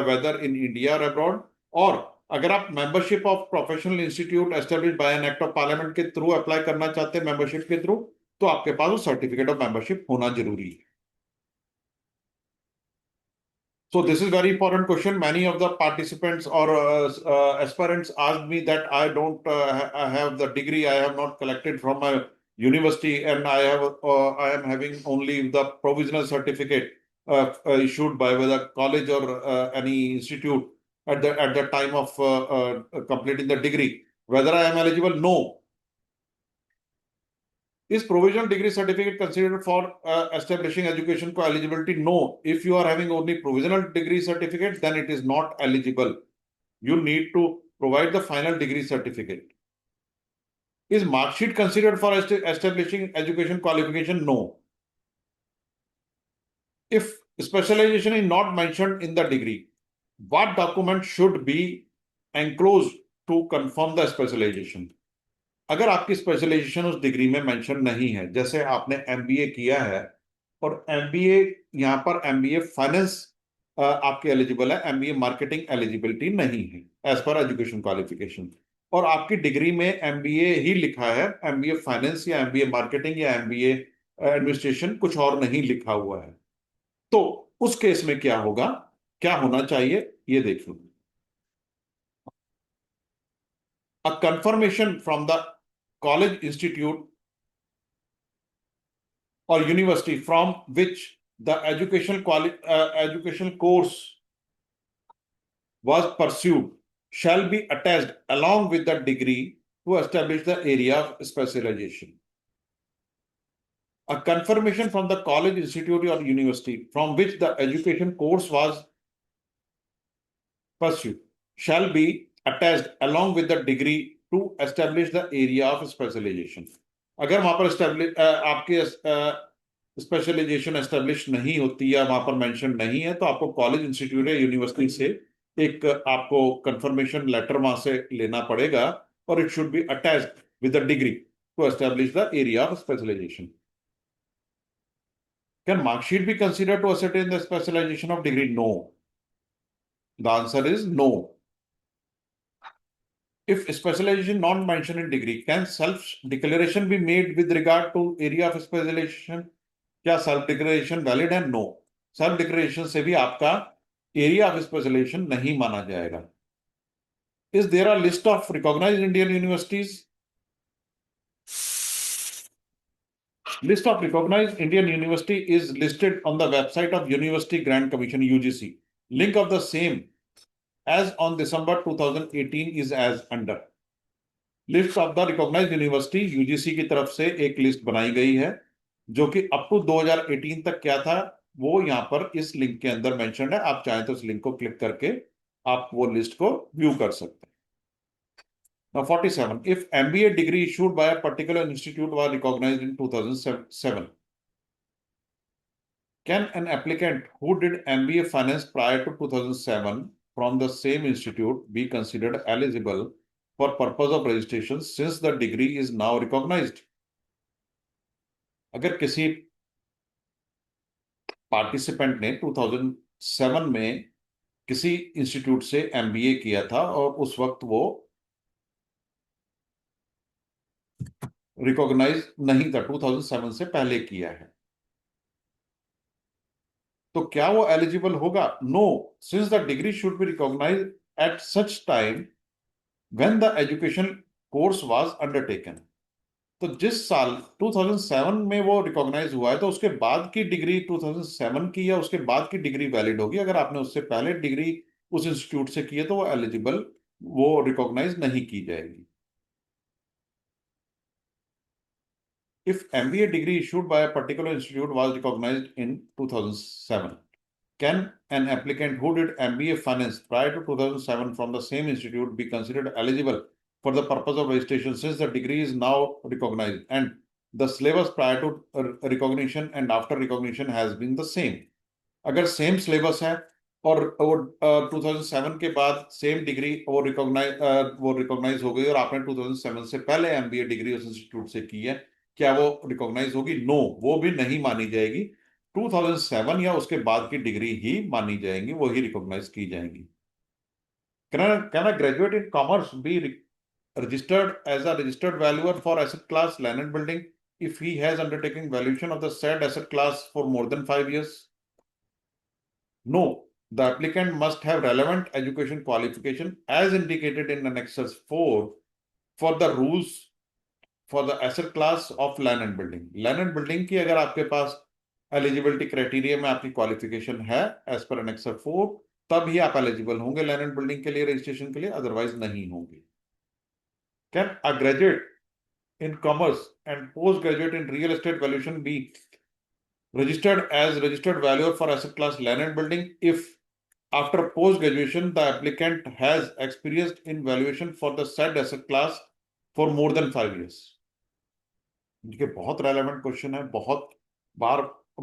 वेदर इन इंडिया और अब्रॉड, और अगर आप membership of professional institute establish by an act of parliament के थ्रू अप्लाई करना चाहते हैं मेंबरशिप के थ्रू, तो आपके पास वो सर्टिफिकेट ऑफ मेंबरशिप होना जरूरी है. So this is very important question. Many of the participants or aspirants asked me that I don't I have the degree. I have not collected from a university, and I am having only the provisional certificate issued by the college or any institute at the time of completing the degree. Whether I am eligible? No. Is provisional degree certificate considered for establishing education co-eligibility? No. If you are having only provisional degree certificate, then it is not eligible. You need to provide the final degree certificate. Is mark sheet considered for establishing education qualification? No. If specialization is not mentioned in the degree, what document should be enclosed to confirm the specialization? अगर आपकी specialisation उस degree में mention नहीं है, जैसे आपने MBA किया है और एमबीए यहाँ पर एमबीए फाइनेंस आपके एलिजिबल है, एमबीए मार्केटिंग एलिजिबिलिटी नहीं है एज पर एजुकेशन क्वालिफिकेशन, और आपकी डिग्री में एमबीए ही लिखा है, एमबीए फाइनेंस या एमबीए मार्केटिंग या एमबीए एडमिनिस्ट्रेशन कुछ और नहीं लिखा हुआ है, तो उस केस में क्या होगा, क्या होना चाहिए ये देखिए. A confirmation from the college, institute or university from which the educational course was pursued shall be attached along with the degree to establish the area of specialization. A confirmation from the college, institute or university from which the education course was pursued shall be attached along with the degree to establish the area of specialization. अगर वहां पर आपके specialisation establish नहीं होती या वहां पर mention नहीं है, तो आपको कॉलेज, इंस्टीट्यूट या यूनिवर्सिटी से एक आपको कंफर्मेशन लेटर वहां से लेना पड़ेगा, और it should be attached with the degree to establish the area of specialization. Can mark sheet be considered to ascertain the specialization of degree? No. The answer is no. If specialization not mentioned in degree, can self-declaration be made with regard to area of specialization? क्या self-declaration valid है? No. Self-declaration से भी आपका area of specialization नहीं माना जाएगा. Is there a list of recognized Indian universities? List of recognized Indian university is listed on the website of University Grant Commission UGC. Link of the same as on December 2018 is as under. List of the recognized university UGC की तरफ से एक list बनाई गई है, जो कि up to 2018 तक क्या था वो यहां पर इस लिंक के अंदर मेंशन है. आप चाहें तो इस लिंक को क्लिक करके आप वो लिस्ट को व्यू कर सकते हैं. Now 47. If MBA degree issued by a particular institute was recognized in 2007, can an applicant who did MBA finance prior to 2007 from the same institute be considered eligible for purpose of registration since the degree is now recognized? अगर किसी participant ने 2007 में किसी institute से MBA किया था और उस वक्त वो रिकॉग्नाइज नहीं था, 2007 से पहले किया है, तो क्या वो एलिजिबल होगा? No, since the degree should be recognize at such time when the education course was undertaken. तो जिस साल 2007 में वो रिकॉग्नाइज हुआ है, तो उसके बाद की डिग्री 2007 की या उसके बाद की डिग्री वैलिड होगी. अगर आपने उससे पहले डिग्री उस इंस्टीट्यूट से की है तो वो एलिजिबल, वो रिकॉग्नाइज नहीं की जाएगी. If MBA degree issued by a particular institute was recognized in 2007, can an applicant who did MBA finance prior to 2007 from the same institute be considered eligible for the purpose of registration since the degree is now recognized and the syllabus prior to recognition and after recognition has been the same? अगर same syllabus है और वो 2007 के बाद same degree वो recognise हो गई और आपने 2007 से पहले एमबीए डिग्री उस इंस्टीट्यूट से की है, क्या वो रिकॉग्नाइज होगी? नो, वो भी नहीं मानी जाएगी. 2007 या उसके बाद की डिग्री ही मानी जाएंगी, वो ही रिकॉग्नाइज की जाएंगी. Can a graduate in commerce be registered as a registered valuer for asset class land and building if he has undertaken valuation of the said asset class for more than 5 years? No. The applicant must have relevant education qualification as indicated in Annexus 4 for the rules for the asset class of land and building. Land and building की अगर आपके पास eligibility criteria में आपकी qualification है as per annexure 4, तब ही आप eligible होंगे land and building के लिए, रजिस्ट्रेशन के लिए, अदरवाइज नहीं होंगे. Can a graduate in commerce and postgraduate in real estate valuation be registered as registered valuer for asset class land and building if after post graduation the applicant has experienced in valuation for the said asset class for more than 5 years? ये बहुत relevant question है, बहुत बार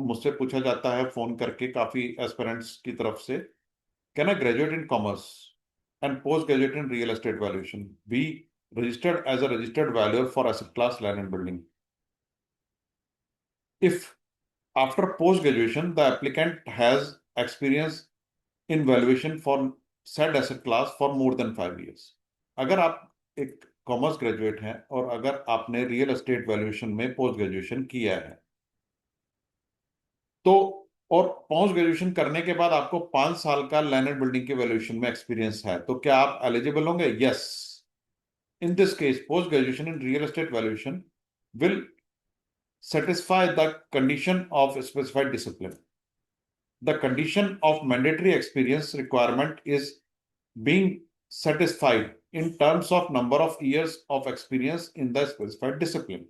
मुझसे पूछा जाता है phone करके काफी एस्पिरेंट्स की तरफ से. Can a graduate in commerce and post graduate in real estate valuation be registered as a registered valuer for asset class land and building if after post graduation the applicant has experience in valuation for said asset class for more than 5 years? अगर आप एक commerce graduate हैं और अगर आपने real estate valuation में post graduation किया है तो, और पोस्ट ग्रेजुएशन करने के बाद आपको 5 साल का लैंड एंड बिल्डिंग के वैल्यूएशन में एक्सपीरियंस है, तो क्या आप एलिजिबल होंगे? Yes. In this case, post-graduation in real estate valuation will satisfy the condition of a specified discipline. The condition of mandatory experience requirement is being satisfied in terms of number of years of experience in the specified discipline.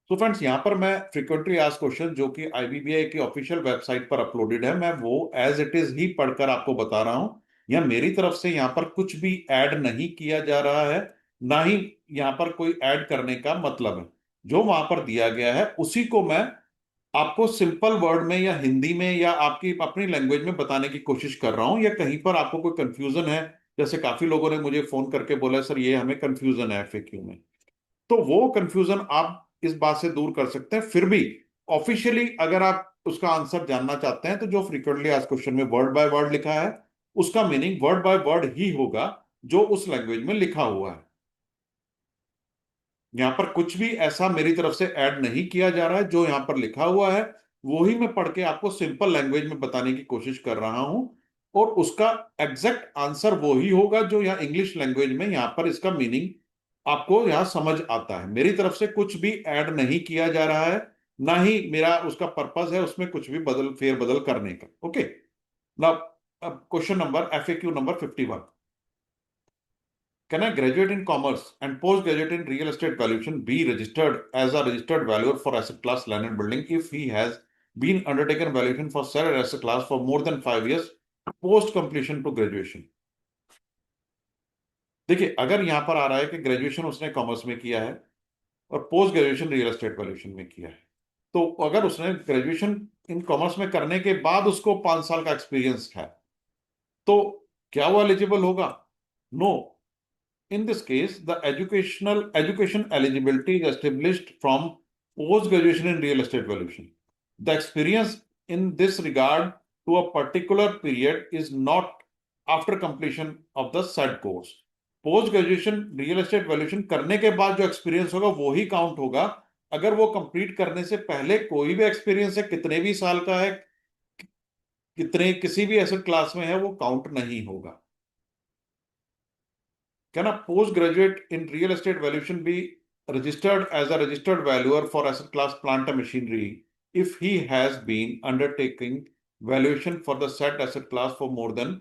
So friends, यहाँ पर मैं frequently asked question जो कि IBBI की official website पर uploaded है, मैं वो एज इट इज ही पढ़कर आपको बता रहा हूं. या मेरी तरफ से यहाँ पर कुछ भी ऐड नहीं किया जा रहा है, ना ही यहाँ पर कोई ऐड करने का मतलब है. जो वहां पर दिया गया है उसी को मैं आपको सिंपल वर्ड में या हिंदी में या आपकी अपनी लैंग्वेज में बताने की कोशिश कर रहा हूं. या कहीं पर आपको कोई कंफ्यूजन है, जैसे काफी लोगों ने मुझे फोन करके बोला सर ये हमें कंफ्यूजन है FAQ में, तो वो कंफ्यूजन आप इस बात से दूर कर सकते हैं. फिर भी ऑफिशियली अगर आप उसका आंसर जानना चाहते हैं तो जो फ्रीक्वेंटली आज क्वेश्चन में वर्ड बाय वर्ड लिखा है उसका मीनिंग वर्ड बाय वर्ड ही होगा जो उस लैंग्वेज में लिखा हुआ है. यहां पर कुछ भी ऐसा मेरी तरफ से ऐड नहीं किया जा रहा है, जो यहां पर लिखा हुआ है वो ही मैं पढ़ के आपको सिंपल लैंग्वेज में बताने की कोशिश कर रहा हूं, और उसका एग्जैक्ट आंसर वो ही होगा जो यहाँ इंग्लिश लैंग्वेज में यहां पर इसका मीनिंग आपको यहां समझ आता है. मेरी तरफ से कुछ भी ऐड नहीं किया जा रहा है, ना ही मेरा उसका पर्पस है उसमें कुछ भी फेरबदल करने का. Okay, now question number FAQ number 51. Can a graduate in commerce and postgraduate in real estate valuation be registered as a registered valuer for asset class land and building if he has been undertaken valuation for said asset class for more than 5 years post completion to graduation? देखिए, अगर यहां पर आ रहा है कि graduation उसने commerce में किया है और post graduation real estate valuation में किया है, तो अगर उसने ग्रेजुएशन इन कॉमर्स में करने के बाद उसको 5 साल का एक्सपीरियंस है तो क्या वो एलिजिबल होगा? No. In this case, the education eligibility is established from post-graduation in real estate valuation. The experience in this regard to a particular period is not after completion of the said course. Post graduation real estate valuation करने के बाद जो experience होगा वो ही count होगा. अगर वो complete करने से पहले कोई भी एक्सपीरियंस है, कितने भी साल का है, किसी भी एसेट क्लास में है, वो काउंट नहीं होगा. Can a postgraduate in real estate valuation be registered as a registered valuer for asset class plant and machinery if he has been undertaking valuation for the said asset class for more than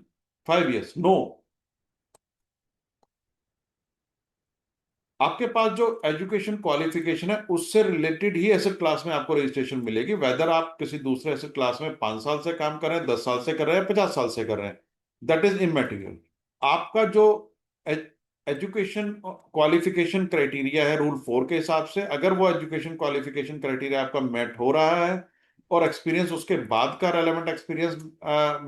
5 years? No. आपके पास जो education qualification है उससे related ही asset class में आपको registration मिलेगी, weather आप किसी दूसरे एसेट क्लास में 5 साल से काम कर रहे हैं, 10 साल से कर रहे हैं, 50 साल से कर रहे हैं, दैट इज इमैटेरियल. आपका जो एजुकेशन क्वालिफिकेशन क्राइटेरिया है रूल 4 के हिसाब से, अगर वो एजुकेशन क्वालिफिकेशन क्राइटेरिया आपका मेट हो रहा है और एक्सपीरियंस उसके बाद का रेलेवेंट एक्सपीरियंस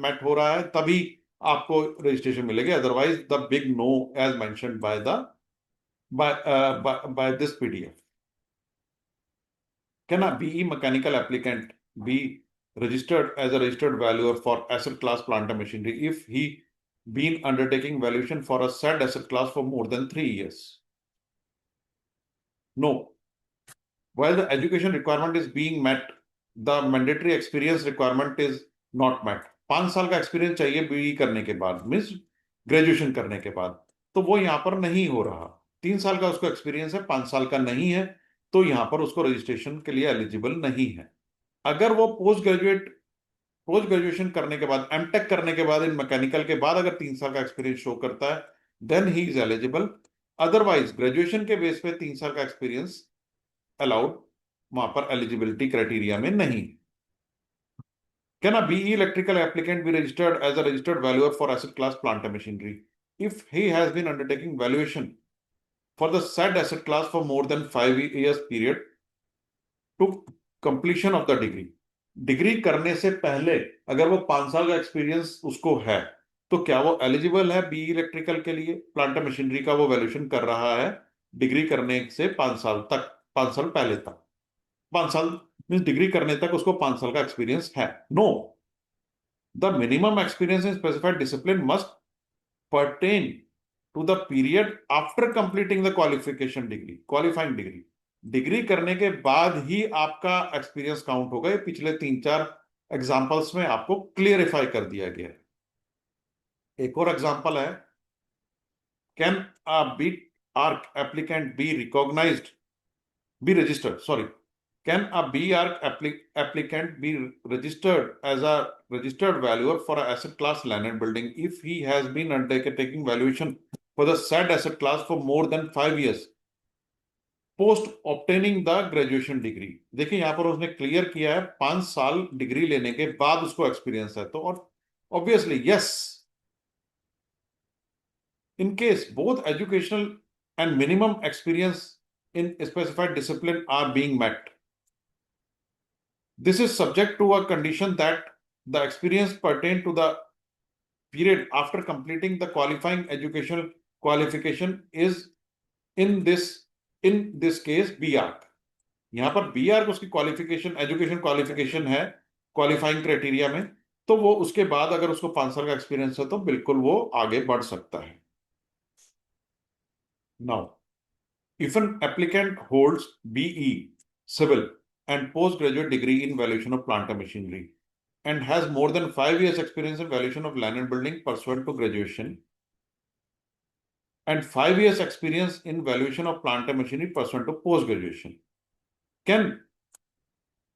मेट हो रहा है, तभी आपको रजिस्ट्रेशन मिलेगी. Otherwise the big no as mentioned by the by this PDF. Can a BE mechanical applicant be registered as a registered valuer for asset class plant and machinery if he been undertaking valuation for a said asset class for more than 3 years? No. While the education requirement is being met, the mandatory experience requirement is not met. 5 साल का experience चाहिए be करने के बाद, means graduation करने के बाद, तो वो यहाँ पर नहीं हो रहा। 3 साल का उसको एक्सपीरियंस है, 5 साल का नहीं है, तो यहाँ पर उसको रजिस्ट्रेशन के लिए एलिजिबल नहीं है। अगर वो पोस्ट ग्रेजुएशन करने के बाद, एमटेक करने के बाद, इन मैकेनिकल के बाद अगर 3 साल का एक्सपीरियंस शो करता है, then he is eligible. Otherwise graduation के बेस पे 3 साल का एक्सपीरियंस अलाउड वहां पर एलिजिबिलिटी क्राइटेरिया में नहीं। Can a BE electrical applicant be registered as a registered valuer for asset class plant and machinery if he has been undertaking valuation for the said asset class for more than 5 years period to completion of the degree? Degree करने से पहले अगर वो 5 साल का experience उसको है, तो क्या वो एलिजिबल है बीई इलेक्ट्रिकल के लिए? प्लांट एंड मशीनरी का वो वैल्यूएशन कर रहा है डिग्री करने से 5 साल तक, 5 साल पहले तक, 5 साल मीन्स डिग्री करने तक उसको 5 साल का एक्सपीरियंस है? No, the minimum experience in specified discipline must pertain to the period after completing the qualification degree, qualifying degree. Degree करने के बाद ही आपका एक्सपीरियंस काउंट होगा। ये पिछले 3-4 एग्जांपल्स में आपको क्लियरिफाई कर दिया गया है। एक और एग्जांपल है, can a B Arch applicant be recognized be registered, sorry, can a B ARC applicant be registered as a registered valuer for an asset class land and building if he has been undertaking valuation for the said asset class for more than 5 years post obtaining the graduation degree? देखिए यहाँ पर उसने clear किया है 5 साल degree लेने के बाद उसको एक्सपीरियंस है, तो और obviously yes, in case both educational and minimum experience in specified discipline are being met. This is subject to a condition that the experience pertain to the period after completing the qualifying educational qualification is in this case BARC. यहाँ पर BARC उसकी qualification, education qualification है qualifying criteria में, तो वो उसके बाद अगर उसको 5 साल का एक्सपीरियंस है तो बिल्कुल वो आगे बढ़ सकता है। Now, if an applicant holds BE civil and postgraduate degree in valuation of plant and machinery and has more than 5 years experience in valuation of land and building pursuant to graduation and 5 years experience in valuation of plant and machinery pursuant to post graduation, can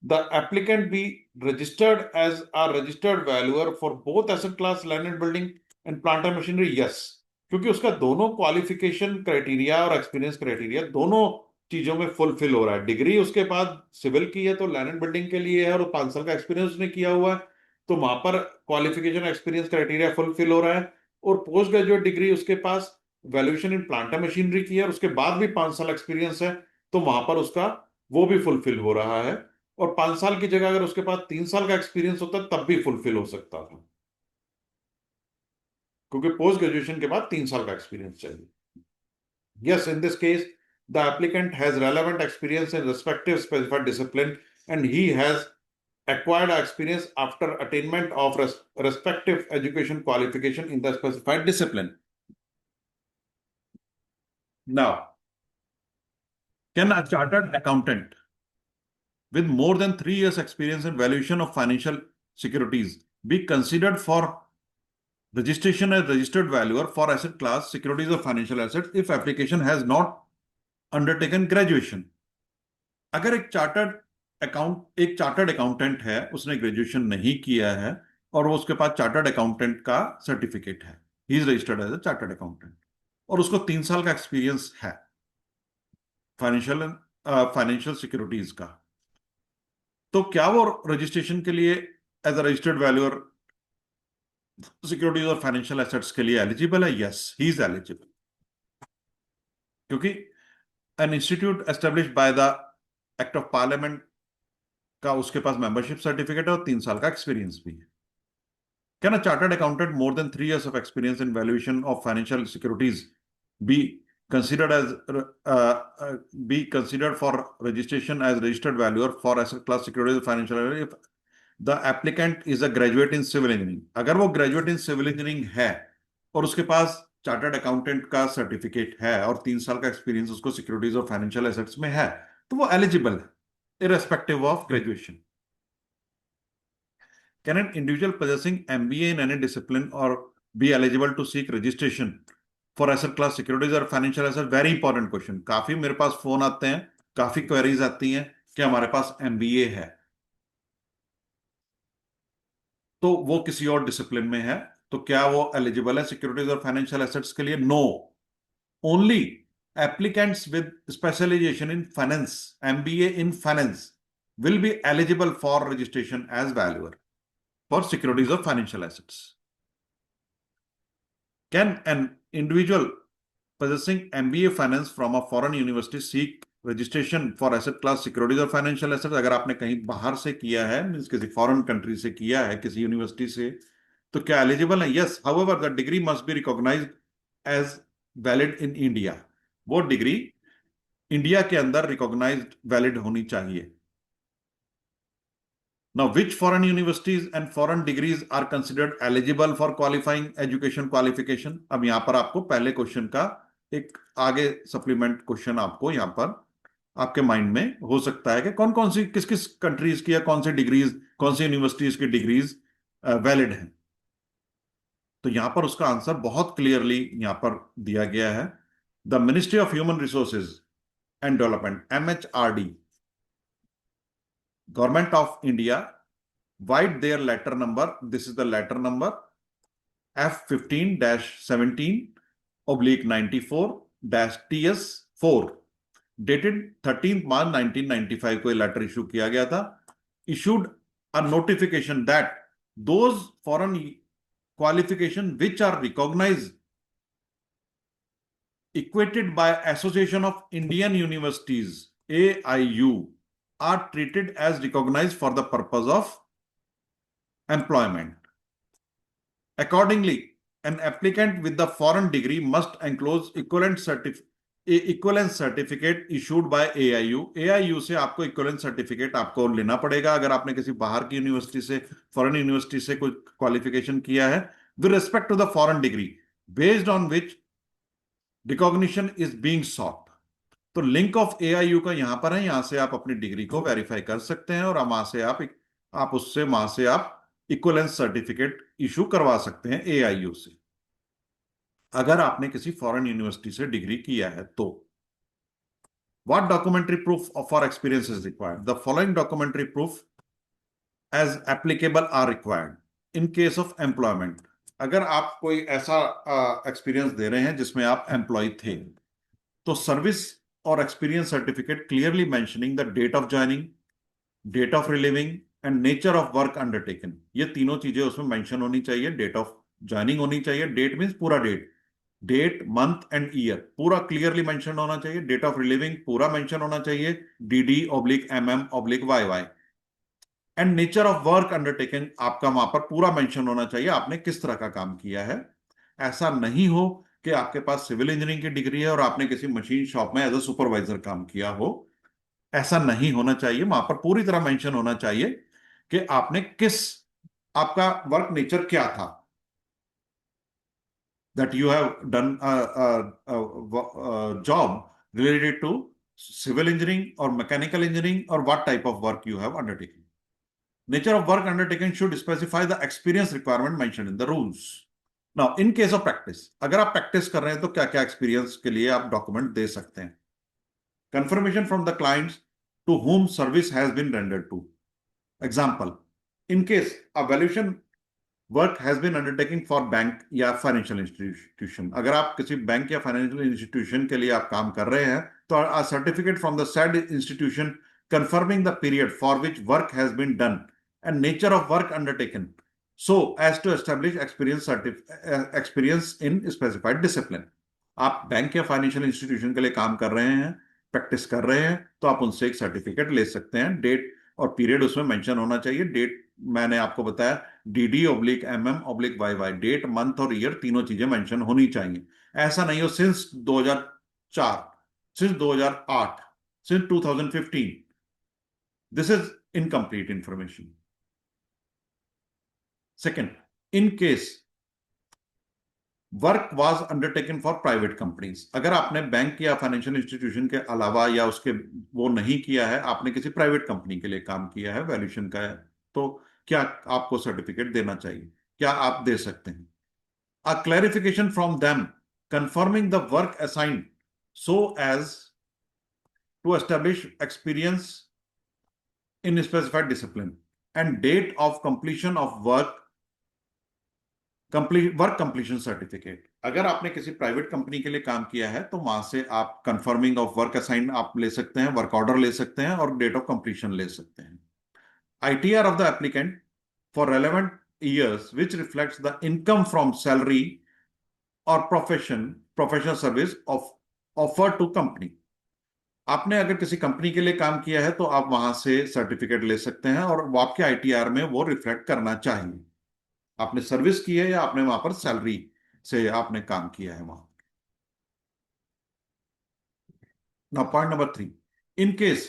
the applicant be registered as a registered valuer for both asset class land and building and plant and machinery? Yes, क्योंकि उसका दोनों qualification criteria और experience criteria दोनों चीजों में fulfil हो रहा है। डिग्री उसके बाद सिविल की है तो लैंड एंड बिल्डिंग के लिए है, और 5 साल का एक्सपीरियंस उसने किया हुआ है, तो वहां पर क्वालिफिकेशन एक्सपीरियंस क्राइटेरिया फुलफिल हो रहा है। और पोस्ट ग्रेजुएट डिग्री उसके पास valuation in plant and machinery की है और उसके बाद भी 5 साल एक्सपीरियंस है, तो वहां पर उसका वो भी फुलफिल हो रहा है। और 5 साल की जगह अगर उसके पास 3 साल का एक्सपीरियंस होता तब भी फुलफिल हो सकता था, क्योंकि पोस्ट ग्रेजुएशन के बाद 3 साल का एक्सपीरियंस चाहिए। Yes, in this case, the applicant has relevant experience in respective specified discipline and he has acquired experience after attainment of respective education qualification in the specified discipline. Now, can a chartered accountant with more than 3 years experience in valuation of financial securities be considered for registration as registered valuer for asset class securities or financial assets if application has not undertaken graduation? अगर एक chartered accountant है, उसने graduation नहीं किया है और वो उसके पास चार्टर्ड अकाउंटेंट का सर्टिफिकेट है, he is registered as a chartered accountant, और उसको 3 साल का एक्सपीरियंस है फाइनेंशियल सिक्योरिटीज का, तो क्या वो रजिस्ट्रेशन के लिए as a registered valuer securities और फाइनेंशियल एसेट्स के लिए एलिजिबल है? यस, ही इज एलिजिबल, क्योंकि an institute established by the act of parliament का उसके पास मेंबरशिप सर्टिफिकेट है और 3 साल का एक्सपीरियंस भी है। Can a chartered accountant more than 3 years of experience in valuation of financial securities be considered for registration as registered valuer for asset class securities of financial if the applicant is a graduate in civil engineering? अगर वो graduate in civil engineering है और उसके पास chartered accountant का certificate है और 3 साल का एक्सपीरियंस उसको सिक्योरिटीज और फाइनेंशियल एसेट्स में है, तो वो एलिजिबल है irrespective of graduation. Can an individual possessing MBA in any discipline or be eligible to seek registration for asset class securities or financial asset? Very important question. काफी मेरे पास phone आते हैं, काफी क्वेरीज आती हैं कि हमारे पास MBA है तो वो किसी और डिसिप्लिन में है, तो क्या वो एलिजिबल है सिक्योरिटीज और फाइनेंशियल एसेट्स के लिए? No, only applicants with specialization in finance, MBA in finance, will be eligible for registration as valuer for securities of financial assets. Can an individual possessing MBA finance from a foreign university seek registration for asset class securities or financial assets? अगर आपने कहीं बाहर से किया है, means किसी foreign country से किया है, किसी यूनिवर्सिटी से, तो क्या एलिजिबल है? Yes, however the degree must be recognized as valid in India. वो डिग्री इंडिया के अंदर रिकॉग्नाइज्ड वैलिड होनी चाहिए. Now, which foreign universities and foreign degrees are considered eligible for qualifying education qualification? अब यहां पर आपको पहले क्वेश्चन का एक आगे सप्लीमेंट क्वेश्चन आपको यहां पर आपके माइंड में हो सकता है कि कौन कौन सी किस किस कंट्रीज की या कौन सी डिग्रीज, कौन सी यूनिवर्सिटीज की डिग्रीज वैलिड हैं. तो यहां पर उसका आंसर बहुत क्लियरली यहां पर दिया गया है. The ministry of human resources and development, MHRD, Government of India, write their letter number. This is the letter number F15-17/94-TS4, dated 13th March 1995 को लेटर इशू किया गया था. Issued a notification that those foreign qualification which are recognized equated by Association of Indian Universities, AIU, are treated as recognized for the purpose of employment. Accordingly, an applicant with the foreign degree must enclose equivalence certificate issued by AIU. AIU से आपको equivalent certificate आपको लेना पड़ेगा अगर आपने किसी बाहर की यूनिवर्सिटी से, फॉरेन यूनिवर्सिटी से कोई क्वालिफिकेशन किया है, with respect to the foreign degree based on which recognition is being sought. तो लिंक ऑफ AIU का यहां पर है, यहां से आप अपनी डिग्री को वेरीफाई कर सकते हैं और वहां से आप उससे वहां से आप इक्विवेलेंस सर्टिफिकेट इशू करवा सकते हैं AIU से, अगर आपने किसी फॉरेन यूनिवर्सिटी से डिग्री किया है तो. What documentary proof of our experience is required? The following documentary proof as applicable are required in case of employment. अगर आप कोई ऐसा एक्सपीरियंस दे रहे हैं जिसमें आप एम्प्लॉय थे, तो सर्विस और experience certificate clearly mentioning the date of joining, date of relieving and nature of work undertaken. ये तीनों चीजें उसमें मेंशन होनी चाहिए. डेट ऑफ ज्वाइनिंग होनी चाहिए, डेट मींस पूरा डेट मंथ एंड ईयर पूरा क्लियरली मेंशन होना चाहिए. डेट ऑफ रिलीविंग पूरा मेंशन होना चाहिए, DD/MM/YY. And nature of work undertaken आपका वहां पर पूरा मेंशन होना चाहिए, आपने किस तरह का काम किया है. ऐसा नहीं हो कि आपके पास सिविल इंजीनियरिंग की डिग्री है और आपने किसी मशीन शॉप में एज अ सुपरवाइजर काम किया हो. ऐसा नहीं होना चाहिए. वहां पर पूरी तरह मेंशन होना चाहिए कि आपने आपका वर्क नेचर क्या था, that you have done a job related to civil engineering or mechanical engineering, or what type of work you have undertaken. Nature of work undertaken should specify the experience requirement mentioned in the rules. Now, in case of practice, अगर आप practice कर रहे हैं तो क्या क्या experience के लिए आप डॉक्यूमेंट दे सकते हैं? Confirmation from the clients to whom service has been rendered to. Example, in case a valuation work has been undertaking for bank या फाइनेंशियल इंस्टीट्यूशन, अगर आप किसी बैंक या फाइनेंशियल इंस्टीट्यूशन के लिए आप काम कर रहे हैं तो a certificate from the said institution confirming the period for which work has been done and nature of work undertaken so as to establish experience in specified discipline. आप बैंक या फाइनेंशियल इंस्टीट्यूशन के लिए काम कर रहे हैं, practice कर रहे हैं, तो आप उनसे एक सर्टिफिकेट ले सकते हैं. डेट और पीरियड उसमें मेंशन होना चाहिए. डेट मैंने आपको बताया DD/MM/YY, डेट मंथ और ईयर तीनों चीजें मेंशन होनी चाहिए. ऐसा नहीं हो since 2004, since 2008, since 2015. This is incomplete information. Second, in case work was undertaken for private companies. अगर आपने बैंक या फाइनेंशियल इंस्टीट्यूशन के अलावा या उसके वो नहीं किया है, आपने किसी प्राइवेट कंपनी के लिए काम किया है, वैल्यूएशन का है, तो क्या आपको सर्टिफिकेट देना चाहिए? क्या आप दे सकते हैं? A clarification from them confirming the work assigned so as to establish experience in specified discipline and date of completion of work completion certificate। अगर आपने किसी प्राइवेट कंपनी के लिए काम किया है तो वहां से आप कंफर्मिंग ऑफ वर्क असाइन आप ले सकते हैं, वर्क ऑर्डर ले सकते हैं और डेट ऑफ कंप्लीशन ले सकते हैं। ITR of the applicant for relevant years which reflects the income from salary or professional service of offered to company। आपने अगर किसी कंपनी के लिए काम किया है तो आप वहां से सर्टिफिकेट ले सकते हैं और वो आपके ITR में वो रिफ्लेक्ट करना चाहिए, आपने सर्विस की है या आपने वहां पर सैलरी से आपने काम किया है वहां। Now point number 3, in case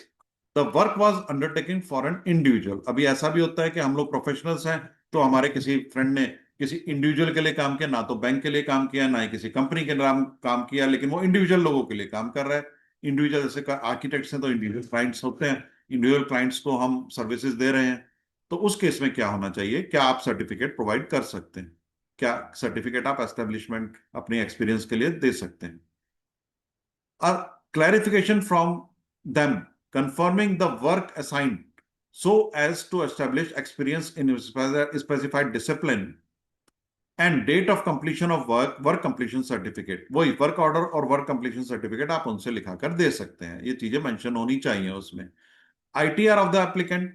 the work was undertaking for an individual. अभी ऐसा भी होता है कि हम लोग प्रोफेशनल्स हैं, तो हमारे किसी फ्रेंड ने किसी इंडिविजुअल के लिए काम किया, ना तो बैंक के लिए काम किया ना ही किसी कंपनी के नाम काम किया, लेकिन वो इंडिविजुअल लोगों के लिए काम कर रहा है। इंडिविजुअल जैसे आर्किटेक्ट्स हैं तो इंडिविजुअल क्लाइंट्स होते हैं, इंडिविजुअल क्लाइंट्स को हम सर्विसेज दे रहे हैं, तो उस केस में क्या होना चाहिए? क्या आप सर्टिफिकेट प्रोवाइड कर सकते हैं? क्या सर्टिफिकेट आप एस्टेब्लिशमेंट अपने एक्सपीरियंस के लिए दे सकते हैं? A clarification from them confirming the work assigned so as to establish experience in a specified discipline and date of completion of work completion certificate। वही वर्क ऑर्डर और वर्क completion सर्टिफिकेट आप उनसे लिखाकर दे सकते हैं, ये चीजें मेंशन होनी चाहिए उसमें। ITR of the applicant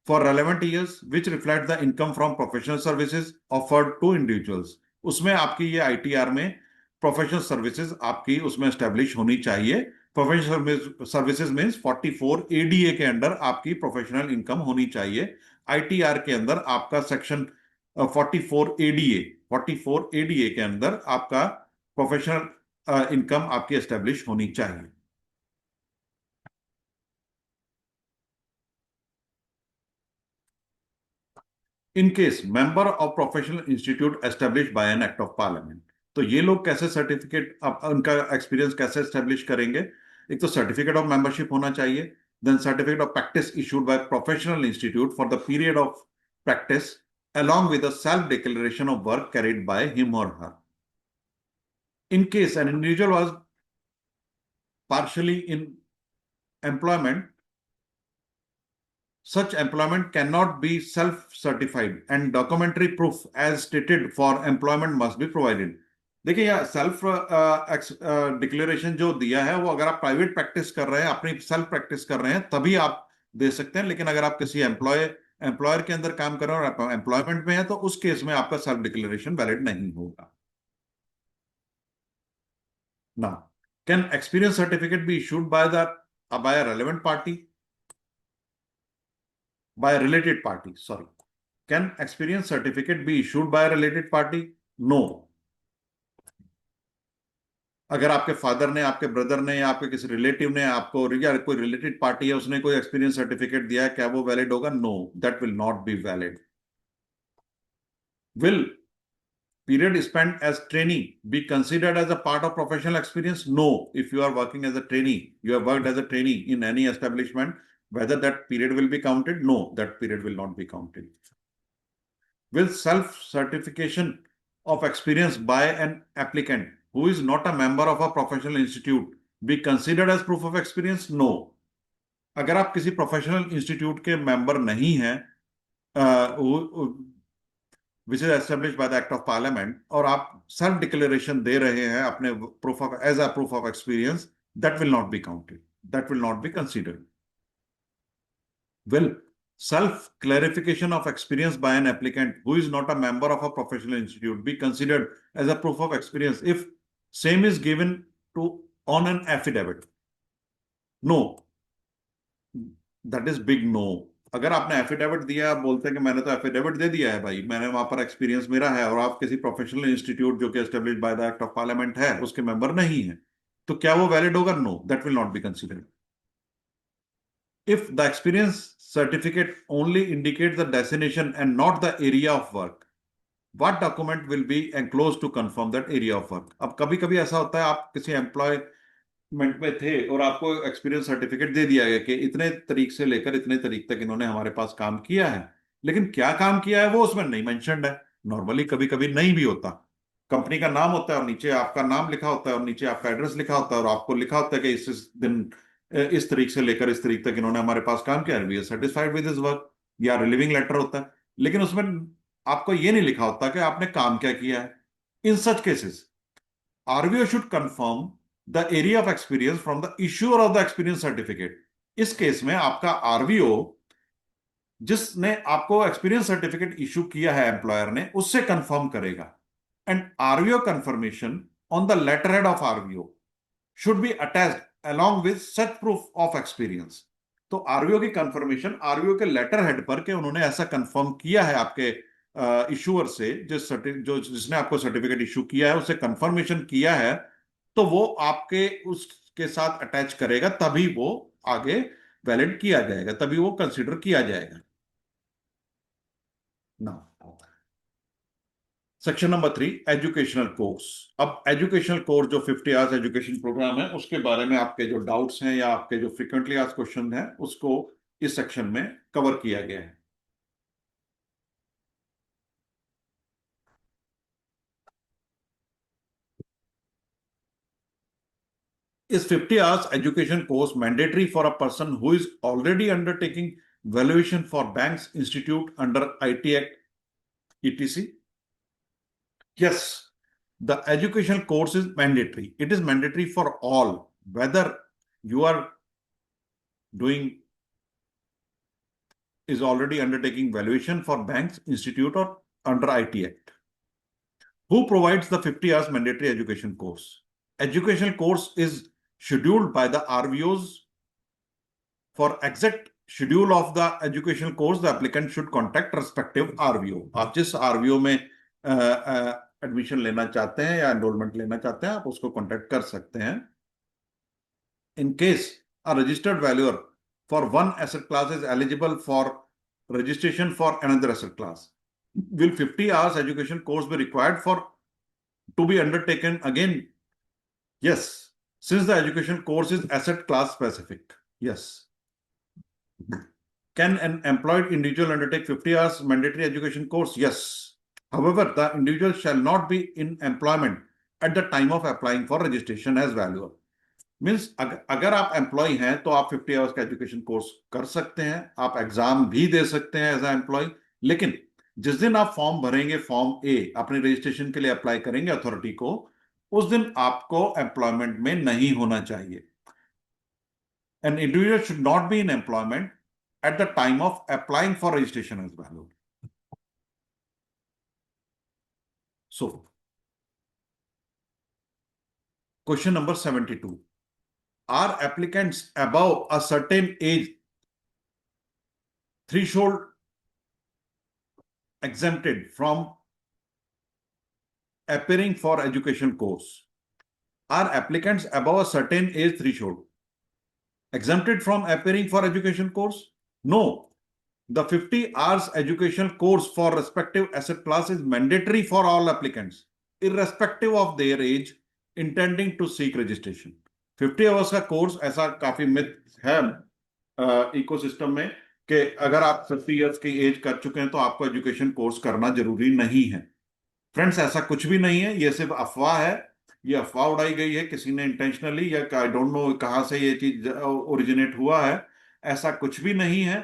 for relevant years which reflect the income from professional services offered to individuals। उसमें आपकी ये ITR में प्रोफेशनल सर्विसेज आपकी उसमें एस्टेब्लिश होनी चाहिए। प्रोफेशनल सर्विसेज मींस 44 ADA के अंदर आपकी प्रोफेशनल इनकम होनी चाहिए। ITR के अंदर आपका सेक्शन 44 ADA के अंदर आपका प्रोफेशनल इनकम आपकी एस्टेब्लिश होनी चाहिए। In case member of professional institute establish by an act of parliament. तो ये लोग कैसे सर्टिफिकेट उनका एक्सपीरियंस कैसे एस्टेब्लिश करेंगे? एक तो सर्टिफिकेट ऑफ मेंबरशिप होना चाहिए, then certificate of practice issued by professional institute for the period of practice along with a self declaration of work carried by him or her। In case an individual was partially in employment, such employment cannot be self-certified and documentary proof as stated for employment must be provided। देखिए यह self declaration जो दिया है वो अगर आप private practice कर रहे हैं, अपनी सेल्फ प्रैक्टिस कर रहे हैं, तभी आप दे सकते हैं। लेकिन अगर आप किसी एम्प्लॉयर के अंदर काम कर रहे हैं और एम्प्लॉयमेंट में है तो उस केस में आपका सेल्फ डिक्लेरेशन वैलिड नहीं होगा। Now can experience certificate be issued by a relevant party, by a related party, sorry, can experience certificate be issued by a related party? No। अगर आपके फादर ने, आपके ब्रदर ने या आपके किसी रिलेटिव ने आपको, या कोई रिलेटेड पार्टी है उसने कोई एक्सपीरियंस सर्टिफिकेट दिया है, क्या वो वैलिड होगा? No, that will not be valid. Will period spent as trainee be considered as a part of professional experience? No। If you are working as a trainee, you have worked as a trainee in any establishment, whether that period will be counted? No, that period will not be counted। Will self-certification of experience by an applicant who is not a member of a professional institute be considered as proof of experience? No। अगर आप किसी professional institute के member नहीं हैं which is established by the act of parliament और आप self declaration दे रहे हैं अपने proof of as a proof of experience, that will not be counted, that will not be considered. Will self-clarification of experience by an applicant who is not a member of a professional institute be considered as a proof of experience if same is given to on an affidavit? No, that is big no। अगर आपने affidavit दिया, आप बोलते हैं कि मैंने तो affidavit दे दिया है भाई, मैंने वहां पर एक्सपीरियंस मेरा है, और आप किसी प्रोफेशनल इंस्टीट्यूट जो कि established by the act of parliament है उसके मेंबर नहीं है, तो क्या वो वैलिड होगा? No, that will not be considered. If the experience certificate only indicates the destination and not the area of work, What document will be enclosed to confirm that area of work? अब कभी कभी ऐसा होता है, आप किसी employment में थे और आपको एक्सपीरियंस सर्टिफिकेट दे दिया गया कि इतने तारीख से लेकर इतने तारीख तक इन्होंने हमारे पास काम किया है, लेकिन क्या काम किया है वो उसमें नहीं मेंशन्ड है। नॉर्मली कभी कभी नहीं भी होता, कंपनी का नाम होता है और नीचे आपका नाम लिखा होता है और नीचे आपका एड्रेस लिखा होता है और आपको लिखा होता है कि इस दिन इस तारीख से लेकर इस तारीख तक इन्होंने हमारे पास काम किया, we are satisfied with his work, या रिलीविंग लेटर होता है, लेकिन उसमें आपको ये नहीं लिखा होता कि आपने काम क्या किया है। In such cases RVO should confirm the area of experience from the issuer of the experience certificate. इस केस में आपका आरवीओ जिसने आपको एक्सपीरियंस सर्टिफिकेट इशू किया है एम्प्लॉयर ने, उससे कंफर्म करेगा। And RVO confirmation on the letter head of RVO should be attached along with such proof of experience। तो आरवीओ की कंफर्मेशन आरवीओ के लेटर हेड पर के उन्होंने ऐसा कंफर्म किया है आपके इशूअर से, जिसने आपको सर्टिफिकेट इशू किया है उससे कंफर्मेशन किया है, तो वो आपके उसके साथ अटैच करेगा, तभी वो आगे वैलिड किया जाएगा, तभी वो कंसिडर किया जाएगा ना। Section number 3, educational course. अब एजुकेशनल कोर्स जो 50 आवर्स एजुकेशन प्रोग्राम है, उसके बारे में आपके जो डाउट्स हैं या आपके जो फ्रिक्वेंटली आस्क्ड क्वेश्चन हैं, उसको इस सेक्शन में कवर किया गया है। Is 50 hours education course mandatory for a person who is already undertaking valuation for banks institute under IT Act etc? Yes, the educational course is mandatory. It is mandatory for all, whether you are doing is already undertaking valuation for banks institute or under IT Act. Who provides the 50 hours mandatory education course? Educational course is scheduled by the RVOs. For exact schedule of the educational course, the applicant should contact respective RVO. आप जिस RVO में admission लेना चाहते हैं या enrolment लेना चाहते हैं, आप उसको कॉन्टेक्ट कर सकते हैं। In case a registered valuer for one asset class is eligible for registration for another asset class, will 50 hours education course be required for to be undertaken again? Yes, since the education course is asset class specific. Yes. Can an employed individual undertake 50 hours mandatory education course? Yes. However, the individual shall not be in employment at the time of applying for registration as valuer. Means अगर आप employ हैं तो आप 50 hours का education course कर सकते हैं, आप एग्जाम भी दे सकते हैं एज ए एम्प्लॉय, लेकिन जिस दिन आप फॉर्म भरेंगे, फॉर्म ए अपने रजिस्ट्रेशन के लिए अप्लाई करेंगे अथॉरिटी को, उस दिन आपको एम्प्लॉयमेंट में नहीं होना चाहिए। An individual should not be in employment at the time of applying for registration as valuer. So, question number 72. Are applicants above a certain age threshold exempted from appearing for education course? Are applicants above a certain age threshold exempted from appearing for education course? No. The 50 hours educational course for respective asset class is mandatory for all applicants, irrespective of their age, intending to seek registration. 50 hours का course, ऐसा काफी myth है ecosystem में कि अगर आप 50 years की as कर चुके हैं तो आपको एजुकेशन कोर्स करना जरूरी नहीं है। फ्रेंड्स, ऐसा कुछ भी नहीं है, ये सिर्फ अफवाह है। ये अफवाह उड़ाई गई है किसी ने इंटेंशनली, या आई डोंट नो कहां से ये चीज ओरिजिनेट हुआ है। ऐसा कुछ भी नहीं है।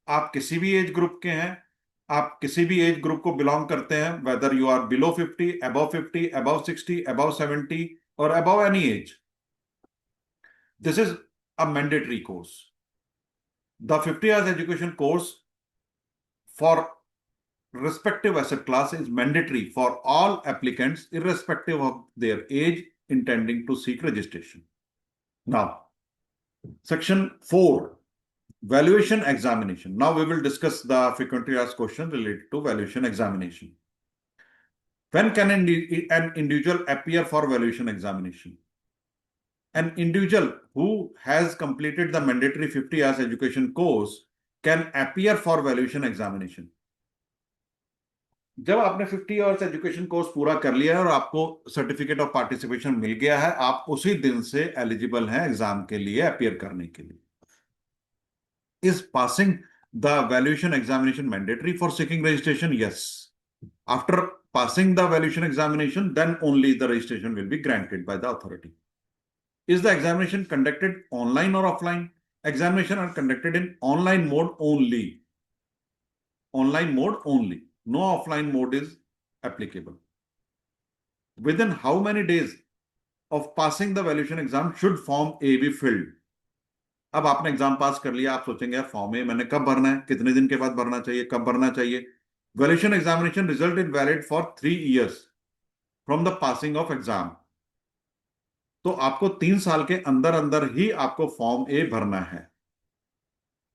आप किसी भी एज ग्रुप के हैं, आप किसी भी एज ग्रुप को बिलोंग करते हैं, whether you are below 50, above 50, above 60, above 70 और above any age, this is a mandatory course. The 50 hours education course for respective asset class is mandatory for all applicants, irrespective of their age, intending to seek registration. Now, section 4, valuation examination. Now we will discuss the frequently asked question related to valuation examination. When can an individual appear for valuation examination? An individual who has completed the mandatory 50 hours education course can appear for valuation examination जब आपने 50 hours education course पूरा कर लिया है और आपको certificate of participation मिल गया है, आप उसी दिन से एलिजिबल हैं एग्जाम के लिए अपियर करने के लिए। Is passing the valuation examination mandatory for seeking registration? Yes. After passing the valuation examination, then only the registration will be granted by the authority. Is the examination conducted online or offline? Examination are conducted in online mode only. Online mode only. No offline mode is applicable. Within how many days of passing the valuation exam should Form A be filled? अब आपने exam पास कर लिया, आप सोचेंगे form ए मैंने कब भरना है, कितने दिन के बाद भरना चाहिए, कब भरना चाहिए? Valuation examination result is valid for 3 years from the passing of exam. तो आपको 3 साल के अंदर अंदर ही आपको फॉर्म ए भरना है।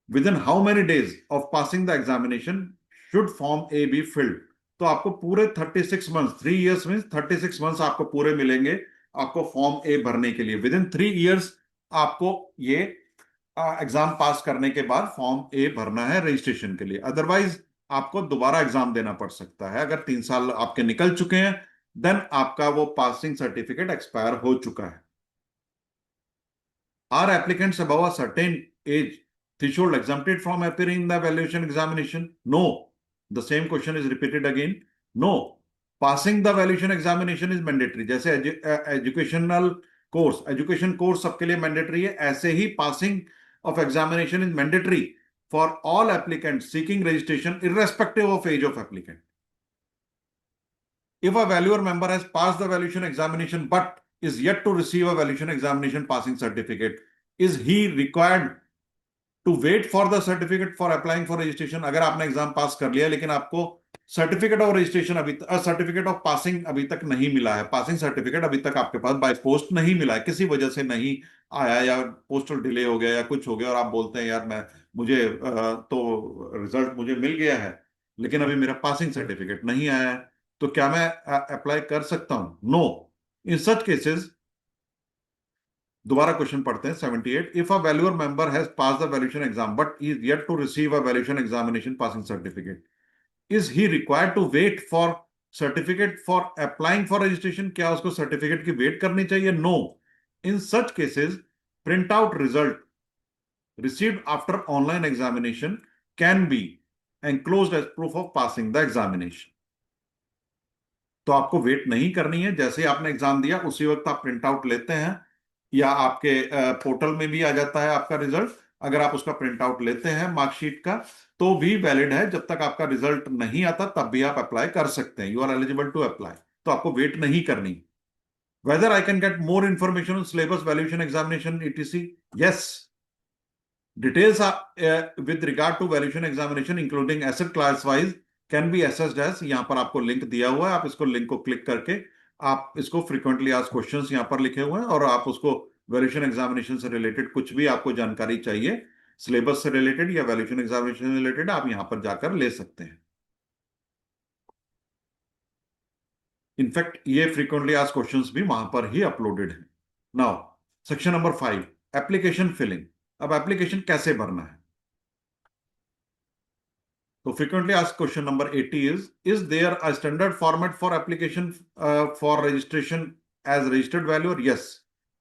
With in how many days of passing the examination should form A be filled? तो आपको पूरे 36 मंथ, 3 years मीन 36 मंथ्स आपको पूरे मिलेंगे आपको फॉर्म ए भरने के लिए। विद इन 3 years आपको ये एग्जाम पास करने के बाद फॉर्म ए भरना है रजिस्ट्रेशन के लिए। अदरवाइज आपको दोबारा एग्जाम देना पड़ सकता है। अगर 3 साल आपके निकल चुके हैं, देन आपका वो पासिंग सर्टिफिकेट एक्सपायर हो चुका है। Are applicants above a certain age threshold exempted from appearing in the evaluation examination? No. The same question is repeated again. No. Passing the evaluation examination is mandatory. जैसे education course सबके लिए mandatory है, ऐसे ही passing of examination is mandatory for all applicant seeking registration irrespective of age of applicant. If a valuer member has passed the valuation examination but is yet to receive a valuation examination passing certificate, is he required to wait for the certificate for applying for registration? अगर आपने exam पास कर लिया लेकिन आपको certificate of registration certificate of passing अभी तक नहीं मिला है, पासिंग सर्टिफिकेट अभी तक आपके पास बाय पोस्ट नहीं मिला है, किसी वजह से नहीं आया या पोस्टल डिले हो गया या कुछ हो गया, और आप बोलते हैं यार मुझे तो रिजल्ट मुझे मिल गया है लेकिन अभी मेरा पासिंग सर्टिफिकेट नहीं आया है, तो क्या मैं अप्लाई कर सकता हूं? नो। इन सच केसेस, दोबारा क्वेश्चन पढ़ते हैं 78। If a valuer member has pass the valuation exam but is yet to receive a valuation examination passing certificate, is he required to wait for certificate for applying for registration? क्या उसको certificate की wait करनी चाहिए? No. In such cases, print out result received after online examination can be enclosed as proof of passing the examination. तो आपको wait नहीं करनी है, जैसे ही आपने एग्जाम दिया उसी वक्त आप प्रिंट आउट लेते हैं या आपके पोर्टल में भी आ जाता है आपका रिजल्ट। अगर आप उसका प्रिंट आउट लेते हैं मार्कशीट का तो भी वैलिड है, जब तक आपका रिजल्ट नहीं आता तब भी आप अप्लाई कर सकते हैं, you are eligible to apply. तो आपको वेट नहीं करनी। Whether I can get more information on syllabus, valuation examination etc? Yes. Details with regard to valuation examination including asset class wise can be assessed as, यहाँ पर आपको link दिया हुआ है, आप इसको लिंक को क्लिक करके आप इसको फ्रीक्वेंटली आस्क्ड क्वेश्चंस यहाँ पर लिखे हुए हैं और आप उसको वैल्यूएशन एग्जामिनेशन से रिलेटेड कुछ भी आपको जानकारी चाहिए सिलेबस से रिलेटेड या वैल्यूएशन एग्जामिनेशन से रिलेटेड, आप यहाँ पर जाकर ले सकते हैं। इनफैक्ट ये फ्रीक्वेंटली आस्क्ड क्वेश्चंस भी वहां पर ही अपलोडेड है। Now section number 5, application filling. अब एप्लीकेशन कैसे भरना है? So frequently asked question number 80 is there a standard format for application for registration as registered valuer? Yes.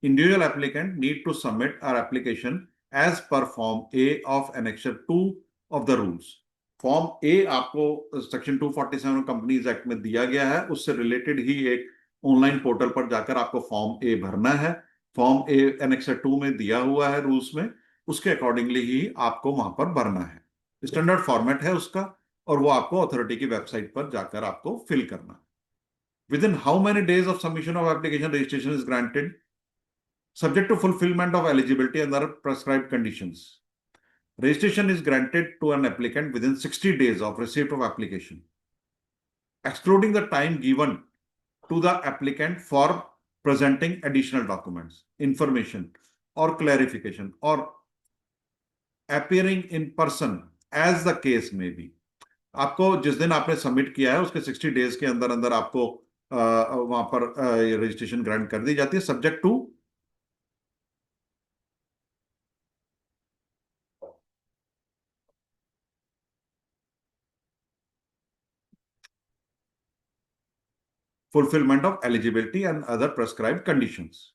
Individual applicant need to submit our application as per Form A of Annexure 2 of the rules. Form A आपको section 247 companies act में दिया गया है, उससे related ही एक online portal पर जाकर आपको फॉर्म ए भरना है। फॉर्म ए एनेक्सर 2 में दिया हुआ है रूल्स में, उसके अकॉर्डिंगली ही आपको वहां पर भरना है। स्टैंडर्ड फॉर्मेट है उसका और वो आपको अथॉरिटी की वेबसाइट पर जाकर आपको फिल करना। Within how many days of submission of application registration is granted? Subject to fulfillment of eligibility under prescribed conditions. Registration is granted to an applicant within 60 days of receipt of application, excluding the time given to the applicant for presenting additional documents, information, or clarification, or appearing in person as the case may be. आपको जिस दिन आपने submit किया है उसके 60 days के अंदर अंदर आपको वहां पर रजिस्ट्रेशन ग्रांट कर दी जाती है, subject to fulfillment of eligibility and other prescribed conditions.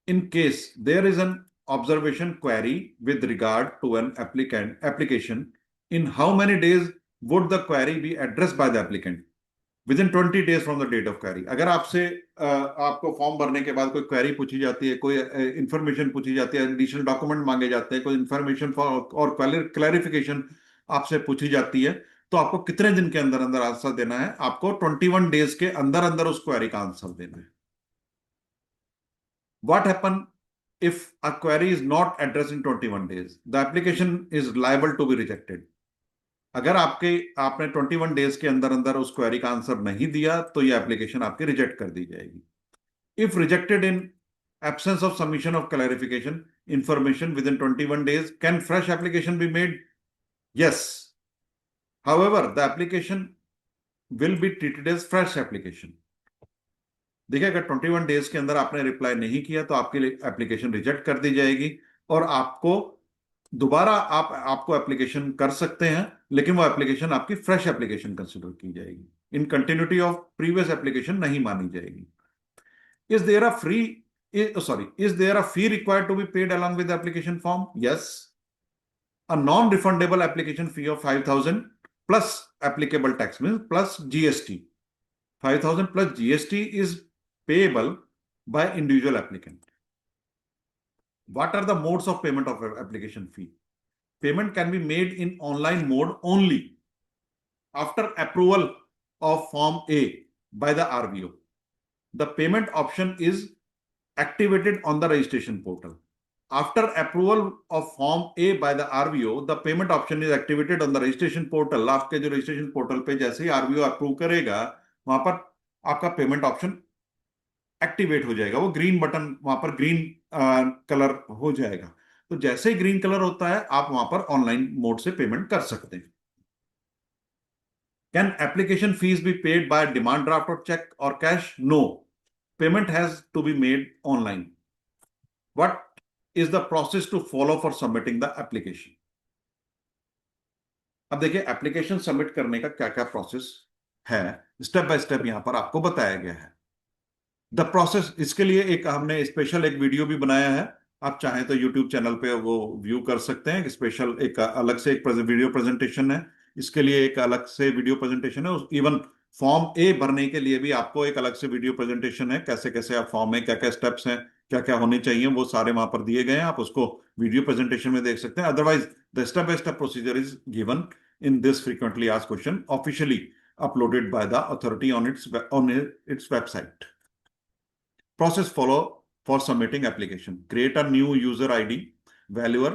In case there is an observation query with regard to an application, in how many days would the query be addressed by the applicant? Within 20 days from the date of query. अगर आपसे आपको form भरने के बाद कोई query पूछी जाती है, कोई इंफॉर्मेशन पूछी जाती है, एडिशनल डॉक्यूमेंट मांगे जाते हैं, कोई इंफॉर्मेशन और क्लैरिफिकेशन आपसे पूछी जाती है, तो आपको कितने दिन के अंदर अंदर आंसर देना है? आपको 21 डेज के अंदर अंदर उस क्वेरी का आंसर देना है. What happens if a query is not addressed in 21 days? The application is liable to be rejected. अगर आपने 21 डेज के अंदर अंदर उस क्वेरी का आंसर नहीं दिया तो ये एप्लीकेशन आपकी रिजेक्ट कर दी जाएगी. If rejected in absence of submission of clarification information within 21 days, can fresh application be made? Yes. However, the application will be treated as fresh application. देखिए, अगर 21 डेज के अंदर आपने रिप्लाई नहीं किया तो आपकी एप्लीकेशन रिजेक्ट कर दी जाएगी और आपको दोबारा आपको एप्लीकेशन कर सकते हैं, लेकिन वो एप्लीकेशन आपकी फ्रेश एप्लीकेशन कंसिडर की जाएगी. इन कंटिन्यूटी ऑफ प्रीवियस एप्लीकेशन नहीं मानी जाएगी. Is there a fee required to be paid along with the application form? Yes. A non-refundable application fee of 5,000 plus applicable tax means plus GST. 5,000 plus GST is payable by individual applicant. What are the modes of payment of application fee? Payment can be made in online mode only after approval of Form A by the RVO. The payment option is activated on the registration portal. After approval of Form A by the RVO, the payment option is activated on the registration portal. आपके जो registration portal पे जैसे ही RVO approve करेगा, वहां पर आपका payment option activate हो जाएगा. वो ग्रीन बटन वहां पर ग्रीन कलर हो जाएगा. तो जैसे ही ग्रीन कलर होता है, आप वहां पर ऑनलाइन मोड से पेमेंट कर सकते हैं. Can application fees be paid by demand draft or check or cash? No. Payment has to be made online. What is the process to follow for submitting the application? अब देखिए, application submit करने का क्या क्या process है, step by step यहां पर आपको बताया गया है. द प्रोसेस, इसके लिए हमने स्पेशल एक वीडियो भी बनाया है. आप चाहें तो यूट्यूब चैनल पे वो व्यू कर सकते हैं. स्पेशल एक अलग से एक वीडियो प्रेजेंटेशन है. इसके लिए एक अलग से वीडियो प्रेजेंटेशन है. इवन फॉर्म ए भरने के लिए भी आपको एक अलग से वीडियो प्रेजेंटेशन है. कैसे कैसे आप फॉर्म में क्या क्या स्टेप्स हैं, क्या क्या होने चाहिए, वो सारे वहां पर दिए गए हैं. आप उसको वीडियो प्रेजेंटेशन में देख सकते हैं. Otherwise the step by step procedure is given in this frequently asked question, officially uploaded by the authority on its website. Process follow for submitting application. Create a new user ID valuer,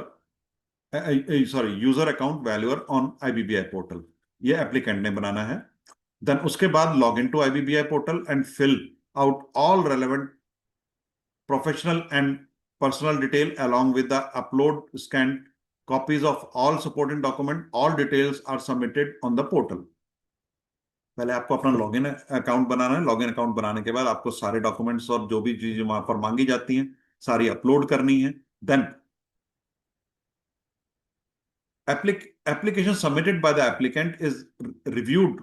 user account valuer on IBBI portal. ये applicant ने बनाना है. Then उसके बाद log into IBBI portal and fill out all relevant professional and personal detail along with the upload scanned copies of all supporting document. All details are submitted on the portal. पहले आपको अपना login account बनाना है. Login account बनाने के बाद आपको सारे documents और जो भी चीजें वहां पर मांगी जाती हैं सारी अपलोड करनी है. Then application submitted by the applicant is reviewed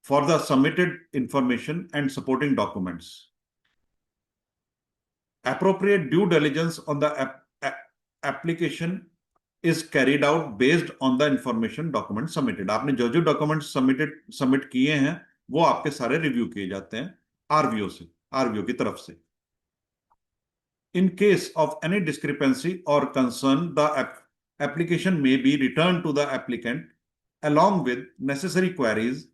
for the submitted information and supporting documents. Appropriate due diligence on the application is carried out based on the information document submitted. आपने जो जो document submit किए हैं वो आपके सारे review किए जाते हैं आरवीओ की तरफ से. In case of any discrepancy or concern, the application may be returned to the applicant along with necessary queries,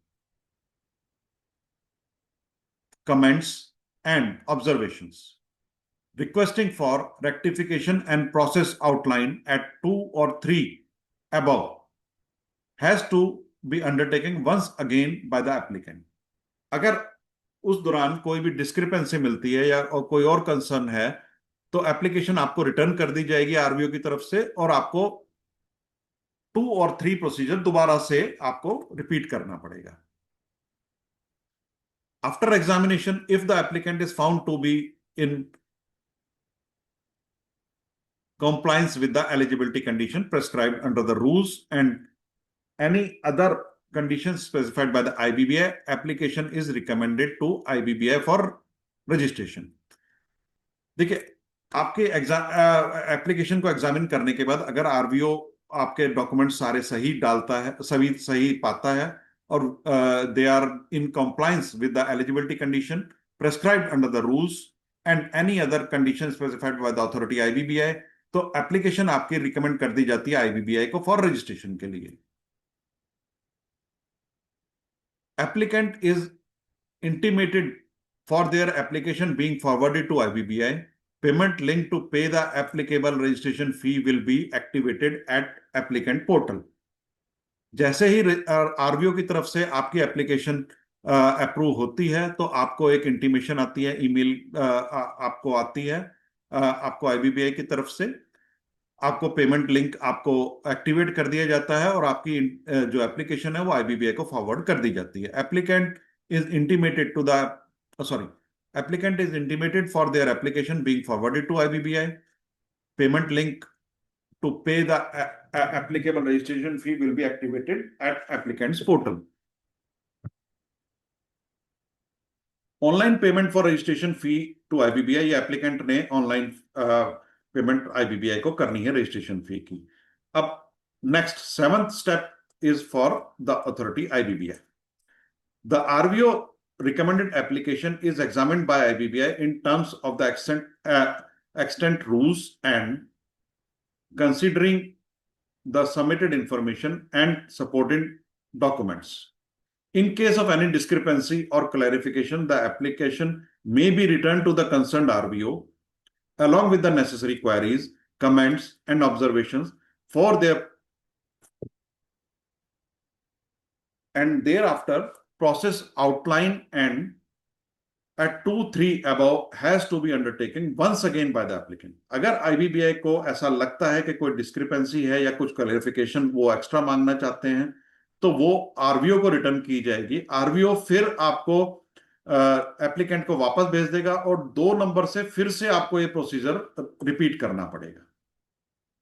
comments, and observations. Requesting for rectification and process outlined at 2 or 3 above has to be undertaken once again by the applicant. अगर उस दौरान कोई भी discrepancy मिलती है या और कोई और कंसर्न है तो एप्लीकेशन आपको रिटर्न कर दी जाएगी आरवीओ की तरफ से और आपको 2 और 3 प्रोसीजर दोबारा से आपको रिपीट करना पड़ेगा. After examination, if the applicant is found to be in compliance with the eligibility condition prescribed under the rules and any other conditions specified by the IBBI, application is recommended to IBBI for registration. देखिए, आपके application को examine करने के बाद अगर आरवीओ आपके document सारे सही डालता है, सभी सही पाता है, और they are in compliance with the eligibility condition prescribed under the rules and any other condition specified by the authority IBBI, तो एप्लीकेशन आपकी रिकमेंड कर दी जाती है IBBI को फॉर रजिस्ट्रेशन के लिए. Applicant is intimated for their application being forwarded to IBBI. Payment link to pay the applicable registration fee will be activated at applicant portal. जैसे ही आरवीओ की तरफ से आपकी एप्लीकेशन अप्रूव होती है तो आपको एक इंटीमेशन आती है, ईमेल आपको आती है आपको IBBI की तरफ से, आपको पेमेंट लिंक आपको एक्टिवेट कर दिया जाता है और आपकी जो एप्लीकेशन है वो IBBI को फॉरवर्ड कर दी जाती है. Applicant is intimated to the applicant is intimated for their application being forwarded to IBBI. Payment link to pay the applicable registration fee will be activated at applicant's portal. Online payment for registration fee to IBBI, ये applicant ने online payment IBBI को करनी है registration fee की. अब next 7th step is for the authority IBBI. The RVO recommended application is examined by IBBI in terms of the extent rules and considering the submitted information and supporting documents. In case of any discrepancy or clarification, the application may be returned to the concerned RVO along with the necessary queries, comments, and observations for their, and thereafter process outline and at 2-3 above has to be undertaken once again by the applicant. अगर IBBI को ऐसा लगता है कि कोई discrepancy है या कुछ क्लैरिफिकेशन वो एक्स्ट्रा मांगना चाहते हैं तो वो आरवीओ को रिटर्न की जाएगी. आरवीओ फिर आपको एप्लीकेंट को वापस भेज देगा और 2 नंबर से फिर से आपको ये प्रोसीजर रिपीट करना पड़ेगा.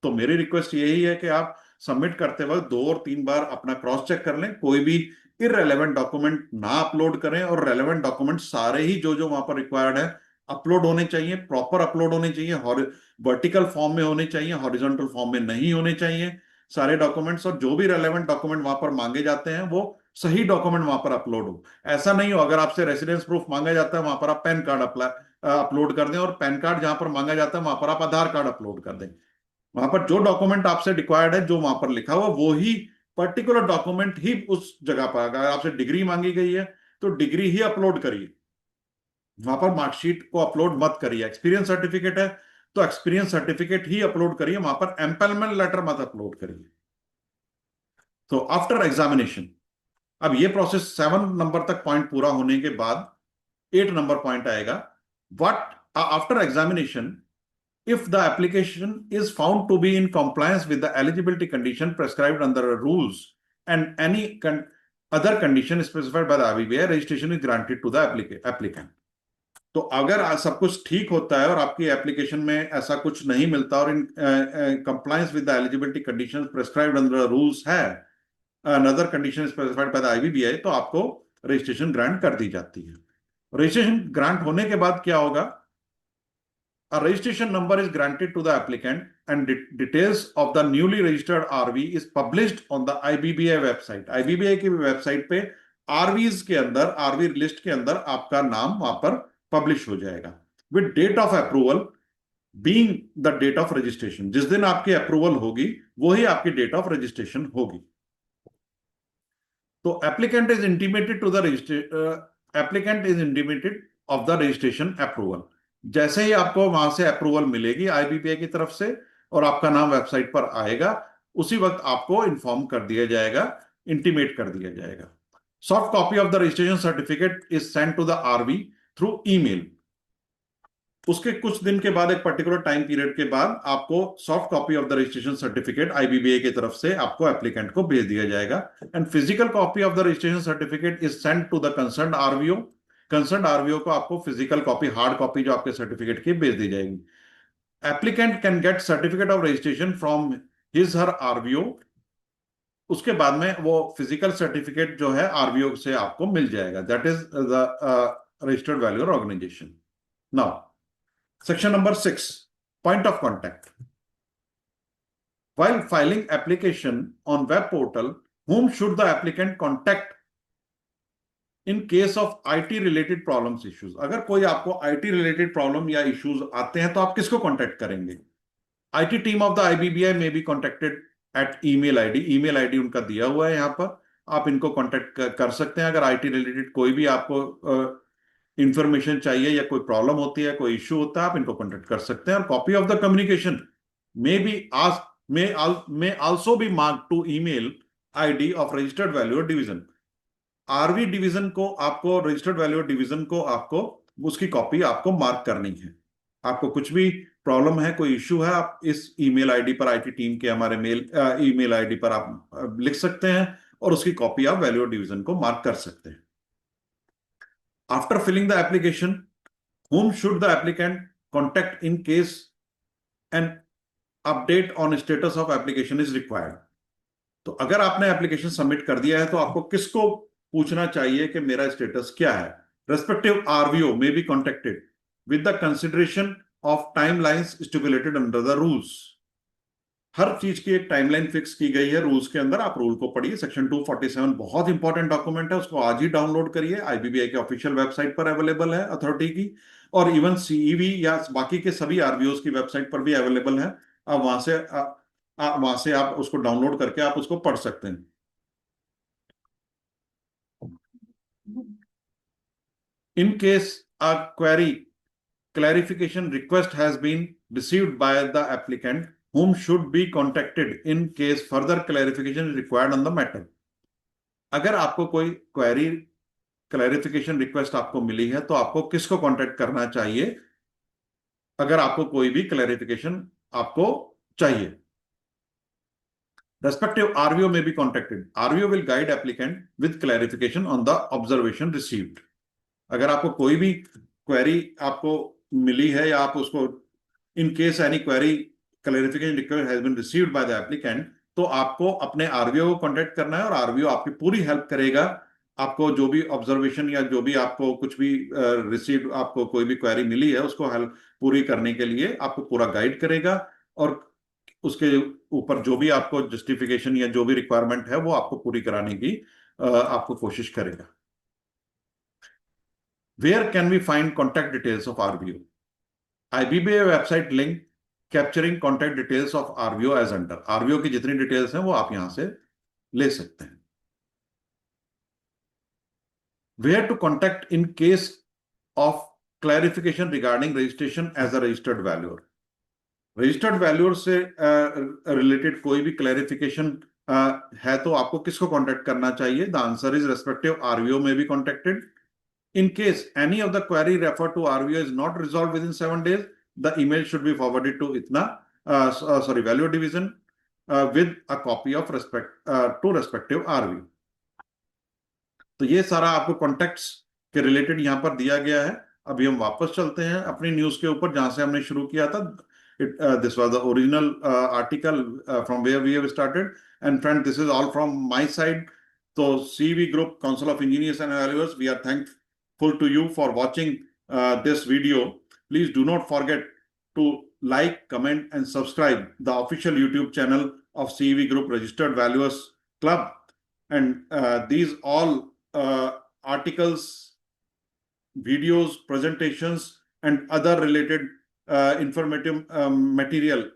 तो मेरी रिक्वेस्ट यही है कि आप सबमिट करते वक्त 2 और 3 बार अपना क्रॉस चेक कर लें, कोई भी इररेलेवेंट डॉक्यूमेंट ना अपलोड करें और रेलेवेंट डॉक्यूमेंट सारे ही जो जो वहां पर रिक्वायर्ड है अपलोड होने चाहिए, प्रॉपर अपलोड होने चाहिए, वर्टिकल फॉर्म में होने चाहिए, हॉरिजॉन्टल फॉर्म में नहीं होने चाहिए सारे डॉक्यूमेंट्स, और जो भी रेलेवेंट डॉक्यूमेंट वहां पर मांगे जाते हैं वो सही डॉक्यूमेंट वहां पर अपलोड हो. ऐसा नहीं हो अगर आपसे रेसिडेंस प्रूफ मांगा जाता है वहां पर आप पैन कार्ड अपलोड कर दें और पैन कार्ड जहां पर मांगा जाता है वहां पर आप आधार कार्ड अपलोड कर दें. वहां पर जो डॉक्यूमेंट आपसे रिक्वायर्ड है, जो वहां पर लिखा हुआ वो ही पर्टिकुलर डॉक्यूमेंट ही उस जगह पर. अगर आपसे डिग्री मांगी गई है तो डिग्री ही अपलोड करिए, वहां पर मार्कशीट को अपलोड मत करिए. एक्सपीरियंस सर्टिफिकेट है तो एक्सपीरियंस सर्टिफिकेट ही अपलोड करिए, वहां पर एम्पेलमेंट लेटर मत अपलोड करिए. तो आफ्टर एग्जामिनेशन, अब ये प्रोसेस 7 नंबर तक पॉइंट पूरा होने के बाद 8 नंबर पॉइंट आएगा. What after examination, if the application is found to be in compliance with the eligibility condition prescribed under the rules and any other condition specified by the IBBI, registration is granted to the applicant. तो अगर सब कुछ ठीक होता है और आपकी application में ऐसा कुछ नहीं मिलता और इन compliance with the eligibility conditions prescribed under the rules है, another condition specified by the IBBI, तो आपको रजिस्ट्रेशन ग्रांट कर दी जाती है. रजिस्ट्रेशन ग्रांट होने के बाद क्या होगा? A registration number is granted to the applicant and details of the newly registered RV is published on the IBBI website. IBBI की वेबसाइट पे RVs के अंदर, RV लिस्ट के अंदर आपका नाम वहां पर पब्लिश हो जाएगा. With date of approval being the date of registration. जिस दिन आपकी अप्रूवल होगी वही आपकी डेट ऑफ रजिस्ट्रेशन होगी. तो applicant is intimated of the registration approval. जैसे ही आपको वहां से अप्रूवल मिलेगी IBBI की तरफ से और आपका नाम वेबसाइट पर आएगा, उसी वक्त आपको इन्फॉर्म कर दिया जाएगा, इंटीमेट कर दिया जाएगा. Soft copy of the registration certificate is send to the RV through email. उसके कुछ दिन के बाद, एक पर्टिकुलर टाइम पीरियड के बाद, आपको soft copy of the registration certificate IBBI की तरफ से आपको एप्लीकेंट को भेज दिया जाएगा. And physical copy of the registration certificate is send to the concerned RVO. Concern RVO को आपको फिजिकल कॉपी, हार्ड कॉपी जो आपके सर्टिफिकेट की भेज दी जाएगी. Applicant can get certificate of registration from his her RVO उसके बाद में वो फिजिकल सर्टिफिकेट जो है आरवीओ से आपको मिल जाएगा. That is the registered valuer organization. Now section number 6, point of contact. While filing application on web portal, whom should the applicant contact in case of IT related problems issues? अगर कोई आपको IT related problem या issues आते हैं तो आप किसको contact करेंगे? IT team of the IBBI may be contacted at email ID. email ID उनका दिया हुआ है यहाँ पर, आप इनको contact कर सकते हैं. अगर IT related कोई भी आपको इंफॉर्मेशन चाहिए या कोई प्रॉब्लम होती है, कोई इश्यू होता है, आप इनको कॉन्टेक्ट कर सकते हैं. और copy of the communication may be may also be marked to email ID of registered valuer division. RV division को आपको, रजिस्टर्ड वैल्यूअर डिवीजन को आपको उसकी कॉपी आपको मार्क करनी है. आपको कुछ भी प्रॉब्लम है, कोई इश्यू है, आप इस ईमेल आईडी पर, आईटी टीम के हमारे ईमेल आईडी पर आप लिख सकते हैं और उसकी कॉपी आप वैल्यूअर डिवीजन को मार्क कर सकते हैं. After filling the application, whom should the applicant contact in case an update on status of application is required? तो अगर आपने एप्लीकेशन सबमिट कर दिया है तो आपको किसको पूछना चाहिए कि मेरा स्टेटस क्या है? Respective RVO may be contacted with the consideration of timelines stipulated under the rules. हर चीज की एक टाइमलाइन फिक्स की गई है रूल्स के अंदर. आप रूल को पढ़िए. सेक्शन 247 बहुत इंपॉर्टेंट डॉक्यूमेंट है, उसको आज ही डाउनलोड करिए. आईबीबीआई के ऑफिशियल वेबसाइट पर अवेलेबल है अथॉरिटी की, और इवन सीईवी या बाकी के सभी आरबीओ की वेबसाइट पर भी अवेलेबल है. आप वहां से आप उसको डाउनलोड करके आप उसको पढ़ सकते हैं. In case a query clarification request has been received by the applicant, whom should be contacted in case further clarification is required on the matter. अगर आपको कोई क्वेरी क्लैरिफिकेशन रिक्वेस्ट आपको मिली है तो आपको किसको कांटेक्ट करना चाहिए अगर आपको कोई भी क्लैरिफिकेशन आपको चाहिए? Respective RVO may be contacted. RVO will guide applicant with clarification on the observation received. अगर आपको कोई भी क्वेरी आपको मिली है या आप उसको, in case any query clarification request has been received by the applicant, तो आपको अपने आरवीओ को कांटेक्ट करना है और आरवीओ आपकी पूरी हेल्प करेगा. आपको जो भी ऑब्जर्वेशन या जो भी आपको कुछ भी रिसीव्ड, आपको कोई भी क्वेरी मिली है उसको हेल्प पूरी करने के लिए आपको पूरा गाइड करेगा और उसके ऊपर जो भी आपको जस्टिफिकेशन या जो भी रिक्वायरमेंट है वो आपको पूरी कराने की आपको कोशिश करेगा. Where can we find contact details of RVO? IBBI website link capturing contact details of RVO as under. RVO की जितनी डिटेल्स हैं वो आप यहां से ले सकते हैं. Where to contact in case of clarification regarding registration as a registered valuer? Registered valuer से related कोई भी clarification है तो आपको किसको contact करना चाहिए? The answer is respective RVO may be contacted. In case any of the query referred to RVO is not resolved within 7 days, the email should be forwarded to Value Division with a copy of to respective RVO. तो ये सारा आपको contacts के related यहाँ पर दिया गया है. अभी हम वापस चलते हैं अपनी न्यूज के ऊपर जहां से हमने शुरू किया था. This was the original article from where we have started. And friend, this is all from my side. So CV Group, Council of Engineers and Valuers, we are thankful to you for watching this video. Please do not forget to like, comment and subscribe the official YouTube channel of CEV Group Registered Valuers Club. And these all articles, videos, presentations and other related informative material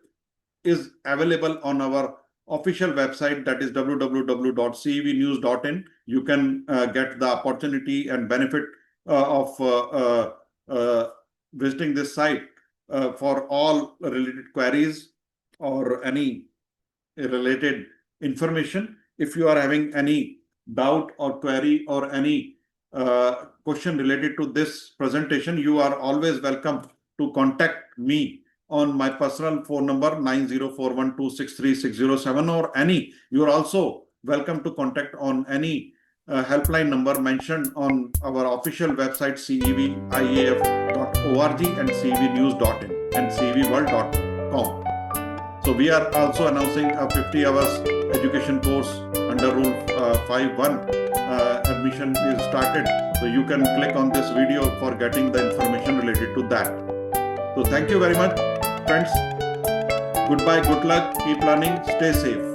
is available on our official website, that is www.cevnews.in. You can get the opportunity and benefit of visiting this site for all related queries or any related information. If you are having any doubt or query or any question related to this presentation, you are always welcome to contact me on my personal phone number 9041263607 or any. You are also welcome to contact on any helpline number mentioned on our official website ceviaf.org and cevnews.in and cevworld.com. So we are also announcing a 50 hours education course under Rule 5.1 admission is started. So you can click on this video for getting the information related to that. So thank you very much, friends. Goodbye, good luck, keep learning, stay safe.